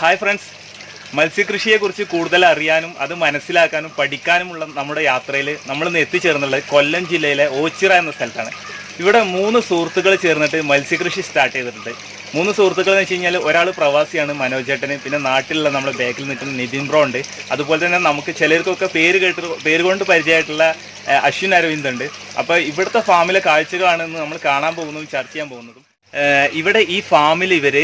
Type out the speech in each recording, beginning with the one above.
Hi friends, മത്സ്യകൃഷിയെക്കുറിച്ച് കൂടുതൽ അറിയാനും അത് മനസ്സിലാക്കാനും പഠിക്കാനുമുള്ള നമ്മുടെ യാത്രയിൽ നമ്മളിന്ന് എത്തിച്ചേർന്നുള്ളത് കൊല്ലം ജില്ലയിലെ ഓച്ചിറ എന്ന സ്ഥലത്താണ്. ഇവിടെ 3 സുഹൃത്തുക്കൾ ചേർന്നിട്ട് മത്സ്യകൃഷി സ്റ്റാർട്ട് ചെയ്തിട്ടുണ്ട്. 3 സുഹൃത്തുക്കൾ എന്ന് വെച്ച് കഴിഞ്ഞാൽ ഒരാൾ പ്രവാസിയാണ് മനോജേട്ടന്, പിന്നെ നാട്ടിലുള്ള നമ്മുടെ ബാക്കിൽ നിൽക്കുന്ന നിതിൻ ബ്രോ ഉണ്ട്, അതുപോലെ തന്നെ നമുക്ക് ചിലർക്കൊക്കെ പേര് കൊണ്ട് പരിചയമായിട്ടുള്ള അശ്വിൻ അരവിന്ദ് ഉണ്ട്. അപ്പോൾ ഇവിടുത്തെ ഫാമിലെ കാഴ്ചകളാണെന്ന് നമ്മൾ കാണാൻ പോകുന്നതും ചർച്ച ചെയ്യാൻ പോകുന്നതും. ഇവിടെ ഈ ഫാമിൽ ഇവർ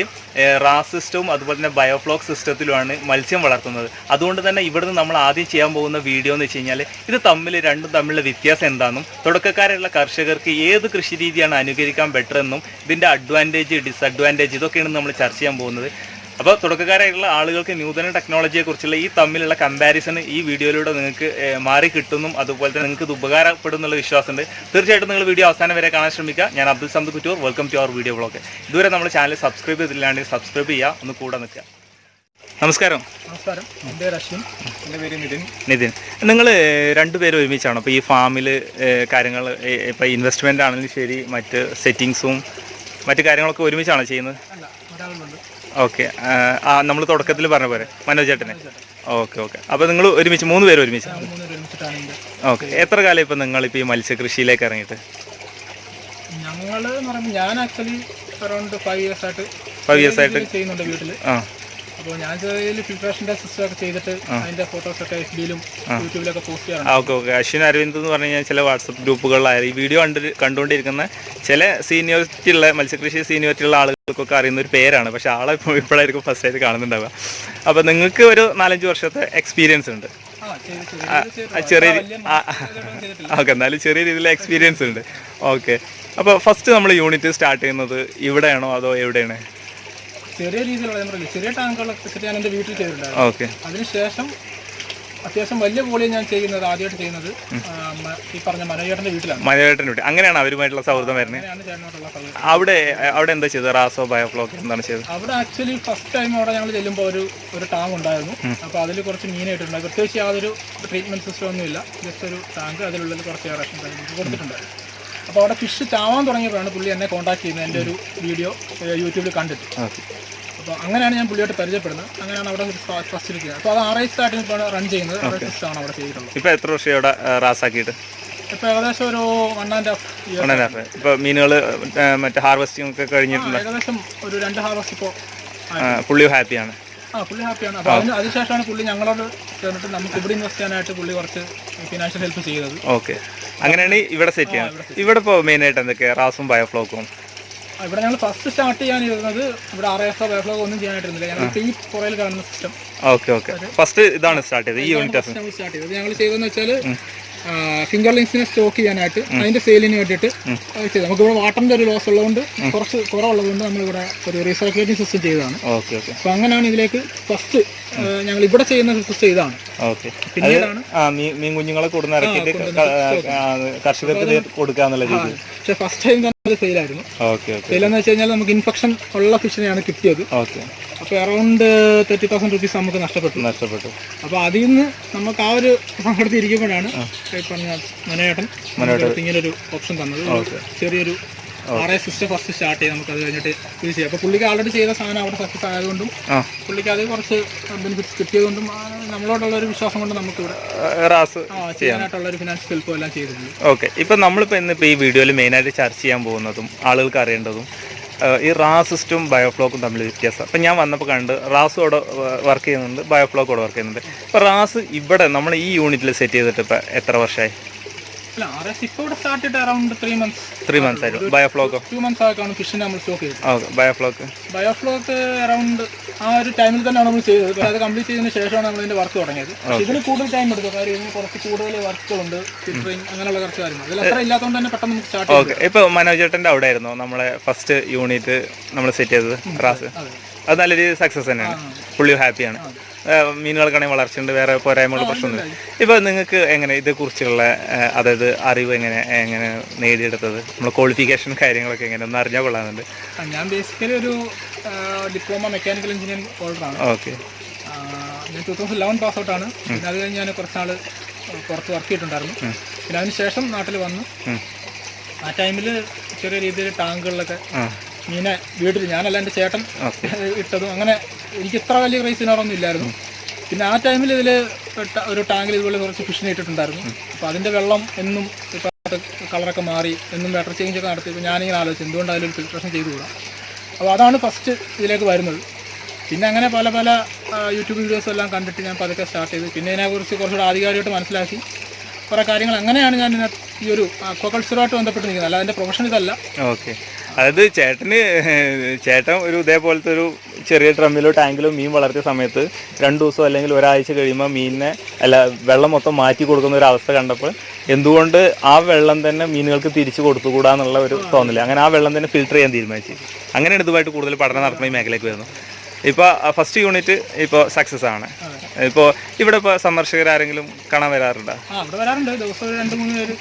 റാസ് സിസ്റ്റവും അതുപോലെ തന്നെ ബയോഫ്ലോക്ക് സിസ്റ്റത്തിലുമാണ് മത്സ്യം വളർത്തുന്നത്. അതുകൊണ്ട് തന്നെ ഇവിടുന്ന് നമ്മൾ ആദ്യം ചെയ്യാൻ പോകുന്ന വീഡിയോ എന്ന് വെച്ച് കഴിഞ്ഞാൽ ഇത് രണ്ടും തമ്മിലുള്ള വ്യത്യാസം എന്താണെന്നും തുടക്കക്കാരുള്ള കർഷകർക്ക് ഏത് കൃഷി രീതിയാണ് അനുകരിക്കാൻ ബെറ്റർ എന്നും ഇതിൻ്റെ അഡ്വാൻറ്റേജ് ഡിസഡ്വാൻറ്റേജ് ഇതൊക്കെയാണ് നമ്മൾ ചർച്ച ചെയ്യാൻ പോകുന്നത്. അപ്പോൾ തുടക്കക്കാരായിട്ടുള്ള ആളുകൾക്ക് നൂതന ടെക്നോളജിയെക്കുറിച്ചുള്ള ഈ തമ്മിലുള്ള കമ്പാരിസൺ ഈ വീഡിയോയിലൂടെ നിങ്ങൾക്ക് മാറി കിട്ടുന്നും അതുപോലെ തന്നെ നിങ്ങൾക്ക് ഇത് ഉപകാരപ്പെടും എന്നുള്ള വിശ്വാസമുണ്ട്. തീർച്ചയായിട്ടും നിങ്ങൾ വീഡിയോ അവസാനം വരെ കാണാൻ ശ്രമിക്കുക. ഞാൻ Abdul Samad Kuttoor, welcome to our video vlog. ഇതുവരെ നമ്മുടെ ചാനൽ സബ്സ്ക്രൈബ് ചെയ്തില്ലാണ്ടെങ്കിൽ സബ്സ്ക്രൈബ് ചെയ്യുക, ഒന്ന് കൂടെ നിൽക്കുക. നമസ്കാരം. നമസ്കാരം, എൻ്റെ പേര് അശ്വിൻ, എൻ്റെ പേര് നിതിൻ. നിങ്ങൾ രണ്ടുപേരും ഒരുമിച്ചാണോ ഇപ്പോൾ ഈ ഫാമിൽ കാര്യങ്ങൾ, ഇപ്പോൾ ഇൻവെസ്റ്റ്മെൻ്റ് ആണെങ്കിലും ശരി, മറ്റ് സെറ്റിങ്സും മറ്റു കാര്യങ്ങളൊക്കെ ഒരുമിച്ചാണോ ചെയ്യുന്നത്? ഓക്കെ, നമ്മൾ തുടക്കത്തിൽ പറഞ്ഞ പോലെ മനോജേട്ടനെ. ഓക്കെ. അപ്പോൾ നിങ്ങൾ ഒരുമിച്ച് 3 പേര് ഒരുമിച്ച്. ഓക്കെ, എത്ര കാലം ഇപ്പോൾ നിങ്ങളിപ്പോൾ ഈ മത്സ്യകൃഷിയിലേക്ക് ഇറങ്ങിയിട്ട്? ഞാൻ ആക്ച്വലി അറൗണ്ട് 5 years ആയിട്ട് ചെയ്യുന്നുണ്ട് വീട്ടിൽ. അപ്പോൾ ഞാൻ ഫിൽട്രേഷൻ്റെ സിസ്റ്റം ഒക്കെ ചെയ്തിട്ട് അതിൻ്റെ ഫോട്ടോസൊക്കെ FB-ലും യൂട്യൂബിലൊക്കെ പോസ്റ്റ് ചെയ്യാറുണ്ട്. ഓക്കെ. അശ്വിൻ അരവിന്ദ് എന്ന് പറഞ്ഞു കഴിഞ്ഞാൽ ചില വാട്സപ്പ് ഗ്രൂപ്പുകളിലായി ഈ വീഡിയോ കണ്ടുകൊണ്ടിരിക്കുന്ന ചില സീനിയോറിറ്റി ഉള്ള മത്സ്യകൃഷി സീനിയോറിറ്റി ഉള്ള ആളുകൾക്കൊക്കെ അറിയുന്ന ഒരു പേരാണ്. പക്ഷേ ആളെ ഇപ്പോഴായിരിക്കും ഫസ്റ്റ് ആയിട്ട് കാണുന്നുണ്ടാവുക. അപ്പോൾ നിങ്ങൾക്ക് ഒരു 4-5 വർഷത്തെ എക്സ്പീരിയൻസ് ഉണ്ട്. ഓക്കെ, എന്നാലും ചെറിയ രീതിയിലുള്ള എക്സ്പീരിയൻസ് ഉണ്ട്. ഓക്കെ, അപ്പോൾ ഫസ്റ്റ് നമ്മൾ യൂണിറ്റ് സ്റ്റാർട്ട് ചെയ്യുന്നത് ഇവിടെയാണോ അതോ എവിടെയാണ്? ചെറിയ രീതിയിലുള്ള ചെറിയ ടാങ്കുകളൊക്കെ ഞാൻ എൻ്റെ വീട്ടിൽ ചെയ്തിട്ടുണ്ടായിരുന്നു. ഓക്കെ. അതിനുശേഷം അത്യാവശ്യം വലിയ വോളിയം ഞാൻ ആദ്യമായിട്ട് ചെയ്യുന്നത് ഈ പറഞ്ഞ മനോജേട്ടൻ്റെ വീട്ടിലാണ്. മനോജേട്ടൻ്റെ വീട്ടിൽ. അങ്ങനെയാണ് അവരുമായിട്ടുള്ള സൗഹൃദം വരുന്നത്. അവിടെ എന്താ ചെയ്തത്? റാസോ ബയോഫ്ലോക്ക് എന്താണ് ചെയ്തത്? അവിടെ ആക്ച്വലി ഫസ്റ്റ് ടൈം അവിടെ ഞങ്ങൾ ചെല്ലുമ്പോൾ ഒരു ടാങ്ക് ഉണ്ടായിരുന്നു. അപ്പോൾ അതിൽ കുറച്ച് മീനായിട്ടുണ്ട്. പ്രത്യേകിച്ച് യാതൊരു ട്രീറ്റ്മെൻറ്റ് സിസ്റ്റം ഒന്നുമില്ല, ജസ്റ്റ് ഒരു ടാങ്ക്, അതിലുള്ളിൽ കുറച്ച് റേഷൻ കൊടുത്തിട്ടുണ്ടായിരുന്നു. അപ്പോൾ അവിടെ ഫിഷ് ചാവാൻ തുടങ്ങിയപ്പോഴാണ് പുള്ളി എന്നെ കോൺടാക്ട് ചെയ്യുന്നത്, എൻ്റെ ഒരു വീഡിയോ യൂട്യൂബിൽ കണ്ടിട്ട്. അപ്പോൾ അങ്ങനെയാണ് ഞാൻ പുള്ളിയായിട്ട് പരിചയപ്പെടുന്നത്. അങ്ങനെയാണ് അവിടെ ഫസ്റ്റിൽ ചെയ്യുന്നത്. അപ്പോൾ അത് RI സ്റ്റാർട്ടിങ് ഇപ്പോൾ റൺ ചെയ്യുന്നത്. സിസ്റ്റമാണ് അവിടെ ചെയ്തിട്ടുള്ളത്. ഇപ്പോൾ എത്ര വർഷം ഇവിടെ റാസാക്കിയിട്ട്? ഇപ്പോൾ ഏകദേശം ഒരു 1.5 years. ഇപ്പോൾ മീനുകൾ മറ്റേ ഹാർവെസ്റ്റിംഗ് ഒക്കെ കഴിഞ്ഞിട്ടുണ്ട്. ഏകദേശം ഒരു 2 ഹാർവെസ്റ്റ് ഇപ്പോൾ. പുള്ളി ഹാപ്പിയാണ്? പുള്ളി ഹാപ്പിയാണ്. അപ്പോൾ അതിനുശേഷമാണ് പുള്ളി ഞങ്ങളോട് ചേർന്നിട്ട് നമുക്ക് ഇവിടെ ഇൻവെസ്റ്റ് ചെയ്യാനായിട്ട് പുള്ളി കുറച്ച് ഫിനാൻഷ്യൽ ഹെൽപ്പ് ചെയ്തത്. ഓക്കെ, അങ്ങനെയാണ് ഇവിടെ സെറ്റ് ചെയ്യുന്നത്. ഇവിടെ ഇപ്പോൾ മെയിനായിട്ട് എന്തൊക്കെയാണ് റാസും ബയോഫ്ലോക്കും? ഇവിടെ ഞങ്ങൾ ഫസ്റ്റ് സ്റ്റാർട്ട് ചെയ്യാനിരുന്നത് ഇവിടെ RIS ബയോഫ്ലോക്ക് ഒന്നും ചെയ്യാനായിട്ടിരുന്നില്ല. ഞങ്ങൾ ഈ പുറയിൽ കാണുന്ന സിസ്റ്റം. ഓക്കെ. ഫസ്റ്റ് ഇതാണ് സ്റ്റാർട്ട് ചെയ്തത്, ഈ യൂണിറ്റ് സ്റ്റാർട്ട് ചെയ്തത്. ഞങ്ങൾ ചെയ്തതെന്ന് വെച്ചാൽ ഫിംഗർ ലിങ്സിനെ സ്റ്റോക്ക് ചെയ്യാനായിട്ട് അതിന്റെ സെയിലിന് വേണ്ടിയിട്ട് ചെയ്തു. നമുക്കിവിടെ വാട്ടറിന്റെ ഒരു ലോസ് ഉള്ളതുകൊണ്ട് കുറച്ച് കുറവുള്ളതുകൊണ്ട് നമ്മളിവിടെ ഒരു റീസൈക്ലിംഗ് സിസ്റ്റം ചെയ്തതാണ്. അപ്പോൾ അങ്ങനെയാണ് ഇതിലേക്ക് ഫസ്റ്റ് ഞങ്ങൾ ഇവിടെ ചെയ്യുന്ന സിസ്റ്റം ഇതാണ്. പിന്നീടാണ് മീൻ കുഞ്ഞുങ്ങളെ കൊടുന്നിറക്കിയിട്ട് കർഷകർക്ക് കൊടുക്കാന്നുള്ള രീതി. പക്ഷേ ഫസ്റ്റ് ടൈം തന്നെ അത് ഫെയിലായിരുന്നു. ഫെയിലെന്ന് വെച്ച് കഴിഞ്ഞാൽ നമുക്ക് ഇൻഫെക്ഷൻ ഉള്ള ഫിഷിനെയാണ് കിട്ടിയത്. അപ്പോൾ അറൗണ്ട് 30,000 rupees നമുക്ക് നഷ്ടപ്പെട്ടു. അപ്പോൾ അതിൽ നിന്ന് നമുക്ക് ആ ഒരു സങ്കടത്തിൽ ഇരിക്കുമ്പോഴാണ് പറഞ്ഞ മനോജേട്ടൻ ഇങ്ങനൊരു ഓപ്ഷൻ തന്നത്. ചെറിയൊരു RIS സിസ്റ്റം ഫസ്റ്റ് സ്റ്റാർട്ട് ചെയ്ത് നമുക്ക് അത് കഴിഞ്ഞിട്ട് ഇത് ചെയ്യാം. അപ്പോൾ പുള്ളിക്ക് ആൾറെഡി ചെയ്ത സാധനം അവിടെ സക്സസ് ആയതുകൊണ്ടും പുള്ളിക്ക് അത് കുറച്ച് ബെനിഫിറ്റ്സ് കിട്ടിയതുകൊണ്ടും നമ്മളോടുള്ള ഒരു വിശ്വാസം കൊണ്ട് നമുക്ക് ഇവിടെ ചെയ്യാനായിട്ടുള്ള ഒരു ഫിനാൻഷ്യൽ ഹെൽപ്പും എല്ലാം ചെയ്തിട്ടുണ്ട്. ഓക്കെ, ഇപ്പം നമ്മളിപ്പോൾ ഇന്നിപ്പോൾ ഈ വീഡിയോയിൽ മെയിനായിട്ട് ചർച്ച ചെയ്യാൻ പോകുന്നതും ആളുകൾക്ക് അറിയേണ്ടതും ഈ റാസ് സിസ്റ്റവും ബയോഫ്ലോക്കും തമ്മിൽ വ്യത്യാസം. അപ്പം ഞാൻ വന്നപ്പോൾ കണ്ട് റാസ് ഇവിടെ വർക്ക് ചെയ്യുന്നുണ്ട്, ബയോഫ്ലോക്ക് ഇവിടെ വർക്ക് ചെയ്യുന്നുണ്ട്. ഇപ്പോൾ റാസ് ഇവിടെ നമ്മൾ ഈ യൂണിറ്റിൽ സെറ്റ് ചെയ്തിട്ട് ഇപ്പോൾ എത്ര വർഷമായി? Three months ആയിരുന്നു. ബയോഫ്ലോക്കോ 2 months ആയിട്ടാണ് ഫിഷിനെ നമ്മൾ സ്റ്റോക്ക് ചെയ്തത്. ബയോഫ്ലോക്ക് അറൗണ്ട് ആ ഒരു ടൈമിൽ തന്നെയാണ് നമ്മൾ ചെയ്തത്. അത് കംപ്ലീറ്റ് ചെയ്തതിന് ശേഷമാണ് നമ്മൾ ഇതിന്റെ വർക്ക് തുടങ്ങിയത്. ഇതിന് കൂടുതൽ ടൈം എടുത്തു, കാര്യം ഇതിന് കുറച്ച് കൂടുതൽ വർക്കുകളുണ്ട്, ഫിൽറ്ററിങ് അങ്ങനെയുള്ള കുറച്ച് കാര്യങ്ങൾ. ഇതിൽ അത്ര ഇല്ലാത്തതുകൊണ്ട് തന്നെ പെട്ടെന്ന് നമുക്ക് സ്റ്റാർട്ട് ചെയ്യാം. ഓക്കെ, ഇപ്പോൾ മനോജേട്ടൻ്റെ അവിടെ ആയിരുന്നു നമ്മളെ ഫസ്റ്റ് യൂണിറ്റ് നമ്മൾ സെറ്റ് ചെയ്തത് റാസ്. അത് നല്ലൊരു സക്സസ് തന്നെയാണ്, പുള്ളി ഹാപ്പിയാണ്. മീനുകൾക്കാണെങ്കിൽ വളർച്ചയുണ്ട്, വേറെ പോരായ്മകൾ പ്രശ്നമൊന്നുമില്ല. ഇപ്പോൾ നിങ്ങൾക്ക് എങ്ങനെ ഇതേക്കുറിച്ചുള്ള അതായത് അറിവ് എങ്ങനെ നേടിയെടുത്തത്? നമ്മൾ ക്വാളിഫിക്കേഷൻ കാര്യങ്ങളൊക്കെ എങ്ങനെ ഒന്ന് അറിഞ്ഞാൽ കൊള്ളാമെന്നുണ്ട്. ഞാൻ ബേസിക്കലി ഒരു ഡിപ്ലോമ മെക്കാനിക്കൽ എഞ്ചിനീയറിംഗ് ഹോൾഡറാണ്. ഓക്കെ. ഞാൻ 2011 പാസ് ഔട്ടാണ്. പിന്നെ അത് കഴിഞ്ഞ് ഞാൻ കുറച്ചാൾ പുറത്ത് വർക്ക് ചെയ്തിട്ടുണ്ടായിരുന്നു. പിന്നെ അതിന് ശേഷം നാട്ടിൽ വന്നു. ആ ടൈമിൽ ചെറിയ രീതിയിൽ ടാങ്കുകളിലൊക്കെ മീനെ വീട്ടിൽ ഞാനല്ല എൻ്റെ ചേട്ടൻ ഇട്ടതും അങ്ങനെ എനിക്ക് ഇത്ര വലിയ ക്രൈസ് ഇതിനോടൊന്നും ഇല്ലായിരുന്നു. പിന്നെ ആ ടൈമിൽ ഇതിൽ ഒരു ടാങ്കിൽ ഇതുപോലെ കുറച്ച് ഫിഷിനെ ഇട്ടിട്ടുണ്ടായിരുന്നു. അപ്പോൾ അതിൻ്റെ വെള്ളം എന്നും ഇപ്പോൾ കളറൊക്കെ മാറി എന്നും വാട്ടർ ചേഞ്ചൊക്കെ നടത്തിയപ്പോൾ ഞാനിങ്ങനെ ആലോചിച്ചു എന്തുകൊണ്ട് അതിലൊരു ഫിൽട്രേഷൻ ചെയ്തുകൂടാ. അപ്പോൾ അതാണ് ഫസ്റ്റ് ഇതിലേക്ക് വരുന്നത്. പിന്നെ അങ്ങനെ പല പല യൂട്യൂബ് വീഡിയോസ് എല്ലാം കണ്ടിട്ട് ഞാൻ പതുക്കെ സ്റ്റാർട്ട് ചെയ്തു. പിന്നെ ഇതിനെക്കുറിച്ച് കുറച്ചുകൂടെ ആധികാരികമായിട്ട് മനസ്സിലാക്കി കുറേ കാര്യങ്ങൾ. അങ്ങനെയാണ് ഞാൻ ഈ ഒരു അക്വാകൾച്ചറുമായിട്ട് ബന്ധപ്പെട്ട് നിൽക്കുന്നത്, അല്ല അതിൻ്റെ പ്രൊഫഷൻ ഇതല്ല. ഓക്കെ, അതായത് ചേട്ടൻ ഒരു ഇതേപോലത്തെ ഒരു ചെറിയ ഡ്രമ്മിലോ ടാങ്കിലോ മീൻ വളർത്തിയ സമയത്ത് 2 ദിവസം അല്ലെങ്കിൽ ഒരാഴ്ച കഴിയുമ്പോൾ വെള്ളം മൊത്തം മാറ്റി കൊടുക്കുന്ന ഒരു അവസ്ഥ കണ്ടപ്പോൾ എന്തുകൊണ്ട് ആ വെള്ളം തന്നെ മീനുകൾക്ക് തിരിച്ചു കൊടുത്തുകൂടാന്നുള്ള ഒരു തോന്നല്. അങ്ങനെ ആ വെള്ളം തന്നെ ഫിൽട്ടർ ചെയ്യാൻ തീരുമാനിച്ചു. അങ്ങനെയാണ് ഇതുമായിട്ട് കൂടുതൽ പഠനം നടത്തുന്ന ഈ മേഖലയ്ക്ക് വരുന്നു. ഇപ്പോൾ ഫസ്റ്റ് യൂണിറ്റ് ഇപ്പോൾ സക്സസ് ആണ്. ഇപ്പോൾ ഇവിടെ ഇപ്പോൾ സന്ദർശകരാരെങ്കിലും കാണാൻ വരാറുണ്ടോ? ഇവിടെ വരാറുണ്ട്, ദിവസം 2-3 പേര്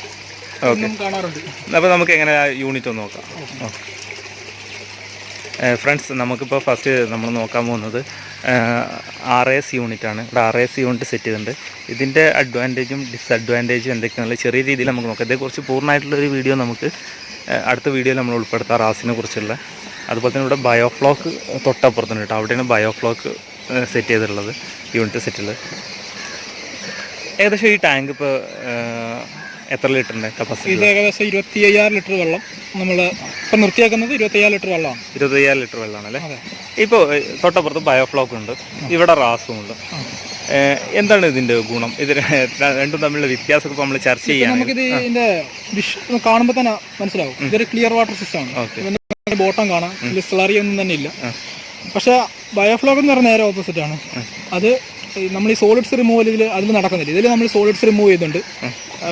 കാണാറുണ്ട്. അപ്പോൾ നമുക്ക് എങ്ങനെ യൂണിറ്റ് ഒന്ന് നോക്കാം. ഫ്രണ്ട്സ്, നമുക്കിപ്പോൾ ഫസ്റ്റ് നമ്മൾ നോക്കാൻ പോകുന്നത് RAS യൂണിറ്റാണ്. ഇവിടെ RAS യൂണിറ്റ് സെറ്റ് ചെയ്തിട്ടുണ്ട്. ഇതിൻ്റെ അഡ്വാൻറ്റേജും ഡിസഡ്വാൻറ്റേജും എന്തൊക്കെയാണെന്നുള്ള ചെറിയ രീതിയിൽ നമുക്ക് നോക്കാം. ഇതേക്കുറിച്ച് പൂർണ്ണമായിട്ടുള്ളൊരു വീഡിയോ നമുക്ക് അടുത്ത വീഡിയോയിൽ നമ്മൾ ഉൾപ്പെടുത്താം, റാസിനെ കുറിച്ചുള്ള. അതുപോലെ തന്നെ ഇവിടെ ബയോഫ്ലോക്ക് തൊട്ടപ്പുറത്തുണ്ട് കേട്ടോ. അവിടെയാണ് ബയോഫ്ലോക്ക് സെറ്റ് ചെയ്തിട്ടുള്ളത്, യൂണിറ്റ് സെറ്റിൽ. ഏകദേശം ഈ ടാങ്ക് ഇപ്പോൾ എത്ര ലിറ്ററിൻ്റെ കപ്പാസിറ്റി? ഇത് ഏകദേശം 25,000 ലിറ്റർ വെള്ളം. നമ്മൾ ഇപ്പം നിർത്തിയേക്കുന്നത് 25,000 ലിറ്റർ വെള്ളമാണ്. 25,000 ലിറ്റർ വെള്ളമാണല്ലേ. ഇപ്പോൾ തൊട്ടപ്പുറത്ത് ബയോഫ്ലോക്ക് ഉണ്ട്, ഇവിടെ റാസും ഉണ്ട്. എന്താണ് ഇതിൻ്റെ ഗുണം? ഇത് രണ്ടും തമ്മിലുള്ള വ്യത്യാസമൊക്കെ ഇപ്പോൾ നമ്മൾ ചർച്ച ചെയ്യാം. നമുക്കിത് ഇതിൻ്റെ വിഷ് കാണുമ്പോൾ തന്നെ മനസ്സിലാവും. ഇതൊരു ക്ലിയർ വാട്ടർ സിസ്റ്റമാണ്. ബോട്ടം കാണാം, ഇതിൽ സ്ലറി ഒന്നും തന്നെ ഇല്ല. പക്ഷേ ബയോഫ്ലോക്ക് എന്ന് പറഞ്ഞാൽ നേരെ ഓപ്പോസിറ്റ് ആണ്. അത് നമ്മൾ ഈ സോളിഡ്സ് റിമൂവൽ അതിൽ നടക്കുന്നില്ല. ഇതിൽ നമ്മൾ സോളിഡ്സ് റിമൂവ് ചെയ്യുന്നുണ്ട്.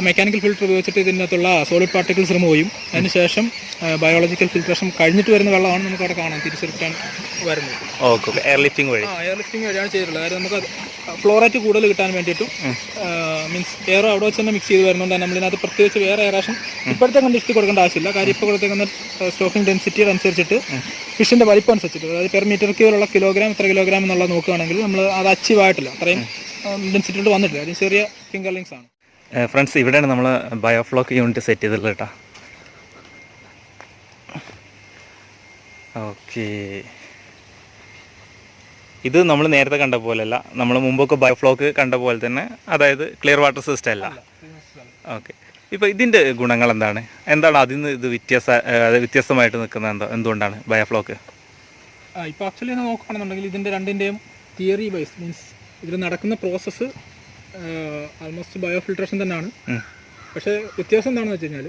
മെക്കാനിക്കൽ ഫിൽറ്റർ ഉപയോഗിച്ചിട്ട് ഇതിനകത്തുള്ള സോളിഡ് പാർട്ടിക്കിൾസ് റിമൂവ് ചെയ്യും. അതിനുശേഷം ബയോളജിക്കൽ ഫിൽട്രേഷൻ കഴിഞ്ഞിട്ട് വരുന്ന വെള്ളമാണ് നമുക്ക് അവിടെ കാണാം തിരിച്ചെടുക്കാൻ വരുന്നത്. ഓക്കെ, എയർ ലിഫ്റ്റിംഗ് വഴിയാണ് ചെയ്തിട്ടുള്ളത്. കാര്യം നമുക്ക് ഫ്ലോറേറ്റ് കൂടുതൽ കിട്ടാൻ വേണ്ടിയിട്ടും മീൻസ് എയർ അവിടെ വെച്ച് തന്നെ മിക്സ് ചെയ്ത് വരുന്നതുകൊണ്ട് നമ്മളിതിനകത്ത് പ്രത്യേകിച്ച് വേറെ എയറേഷൻ ഇപ്പോഴത്തെ കണ്ടിട്ട് കൊടുക്കേണ്ട ആവശ്യമില്ല. കാര്യം ഇപ്പോൾ കൊടുത്തേക്കുന്ന സ്റ്റോക്കിംഗ് ഡെൻസിറ്റി അനുസരിച്ചിട്ട് ഫിഷിൻ്റെ വലിപ്പം അനുസരിച്ചിട്ട്, അതായത് പെർ മീറ്റർ ക്യൂബിലുള്ള കിലോഗ്രാം എത്ര കിലോഗ്രാം എന്നുള്ളത് നോക്കുകയാണെങ്കിൽ നമ്മൾ അത് അച്ചീവ് ആയിട്ടില്ല, അത്രയും ഡെൻസിറ്റിയോട് വന്നിട്ടില്ല. അതിന് ചെറിയ ഫിംഗർലിങ്സ് ആണ്. ഫ്രണ്ട്സ്, ഇവിടെയാണ് നമ്മൾ ബയോഫ്ലോക്ക് യൂണിറ്റ് സെറ്റ് ചെയ്തിട്ടുള്ളത് കേട്ടോ. ഓക്കെ, ഇത് നമ്മൾ നേരത്തെ കണ്ട പോലെയല്ല, നമ്മൾ മുമ്പൊക്കെ ബയോഫ്ലോക്ക് കണ്ട പോലെ തന്നെ, അതായത് ക്ലിയർ വാട്ടർ സിസ്റ്റം അല്ല. ഓക്കെ, ഇപ്പോൾ ഇതിൻ്റെ ഗുണങ്ങൾ എന്താണ് അതിൽ നിന്ന് ഇത് വ്യത്യസ്തമായിട്ട് നിൽക്കുന്നത് എന്തുകൊണ്ടാണ് ബയോഫ്ലോക്ക്? ഇപ്പോൾ ആക്ച്വലി നോക്കുകയാണെന്നുണ്ടെങ്കിൽ ഇതിൻ്റെ രണ്ടിൻ്റെയും തിയറി വൈസ് മീൻസ് ഇതിൽ നടക്കുന്ന പ്രോസസ്സ് ആൾമോസ്റ്റ് ബയോഫിൽട്രേഷൻ തന്നെയാണ്. പക്ഷേ വ്യത്യാസം എന്താണെന്ന് വെച്ച് കഴിഞ്ഞാൽ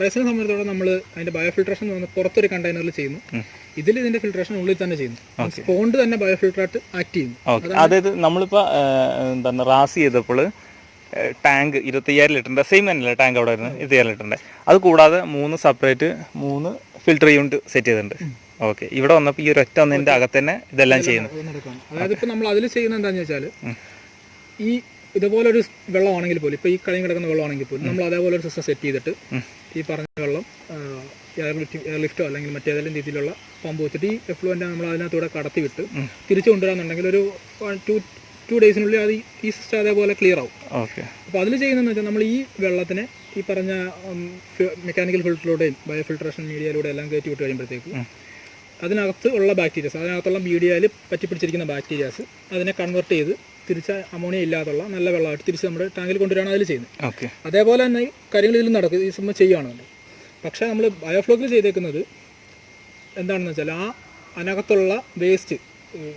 RASനെ സംബന്ധിച്ചിടത്തോളം നമ്മൾ അതിൻ്റെ ബയോഫിൽട്രേഷൻ എന്ന് പറഞ്ഞാൽ പുറത്തൊരു കണ്ടെയ്നറിൽ ചെയ്യുന്നു. ഇതിൻ്റെ ഫിൽട്രേഷൻ ഉള്ളിൽ തന്നെ ചെയ്യുന്നു. സ്പോണ്ട് തന്നെ ബയോഫിൽട്രായിട്ട് ആക്ട് ചെയ്യുന്നു. അതായത് നമ്മളിപ്പോൾ എന്താണ് റാസ് ചെയ്തപ്പോൾ ടാങ്ക് 25,000 ലിറ്ററിൻ്റെ സെയിം തന്നെയല്ലേ ടാങ്ക് അവിടെ വരുന്നത് 25,000 ലിറ്ററിൻ്റെ. അത് കൂടാതെ 3 ഫിൽട്ടർ യൂണിറ്റ് സെറ്റ് ചെയ്തിട്ടുണ്ട്. ഓക്കെ, ഇവിടെ വന്നപ്പോൾ ഈ ഒരു ഒറ്റ ഒന്നിൻ്റെ അകത്ത് തന്നെ ഇതെല്ലാം ചെയ്യുന്നു. അതായത് ഇപ്പോൾ നമ്മൾ അതിൽ ചെയ്യുന്നത് എന്താണെന്ന് വെച്ചാൽ ഈ ഇതുപോലൊരു വെള്ളമാണെങ്കിൽ പോലും, ഇപ്പോൾ ഈ കഴിഞ്ഞ് കിടക്കുന്ന വെള്ളമാണെങ്കിൽ പോലും നമ്മൾ അതേപോലെ ഒരു സിസ്റ്റം സെറ്റ് ചെയ്തിട്ട് ഈ പറഞ്ഞ വെള്ളം എയർ ലിഫ്റ്റോ അല്ലെങ്കിൽ മറ്റേതെങ്കിലും രീതിയിലുള്ള പമ്പ് വെച്ചിട്ട് ഈ എഫ്ലുവൻ്റ് നമ്മൾ അതിനകത്തൂടെ കടത്തി വിട്ട് തിരിച്ചു കൊണ്ടുവരാന്നുണ്ടെങ്കിൽ ഒരു 2 ഡേയ്സിനുള്ളിൽ അത് ഈ സിസ്റ്റം അതേപോലെ ക്ലിയർ ആവും. ഓക്കെ, അപ്പോൾ അതിൽ ചെയ്യുന്നതെന്ന് വെച്ചാൽ നമ്മൾ ഈ വെള്ളത്തിനെ ഈ പറഞ്ഞ മെക്കാനിക്കൽ ഫിൽറ്ററിലൂടെയും ബയോഫിൽട്രേഷൻ മീഡിയയിലൂടെ എല്ലാം കയറ്റി വിട്ട് കഴിയുമ്പോഴത്തേക്ക് അതിനകത്ത് ഉള്ള ബാക്ടീരിയസ്, അതിനകത്തുള്ള മീഡിയയിൽ പറ്റിപ്പിടിച്ചിരിക്കുന്ന ബാക്ടീരിയാസ് അതിനെ കൺവേർട്ട് ചെയ്ത് തിരിച്ച് അമോണിയ ഇല്ലാതുള്ള നല്ല വെള്ളമായിട്ട് തിരിച്ച് നമ്മുടെ ടാങ്കിൽ കൊണ്ടുവരാണ് അതിൽ ചെയ്യുന്നത്. അതേപോലെ തന്നെ കാര്യങ്ങൾ ഇതിൽ നടക്കും, ഈ സംഭവം ചെയ്യുകയാണല്ലോ. പക്ഷേ നമ്മൾ ബയോഫ്ലോക്കിൽ ചെയ്തേക്കുന്നത് എന്താണെന്ന് വെച്ചാൽ അതിനകത്തുള്ള വേസ്റ്റ്,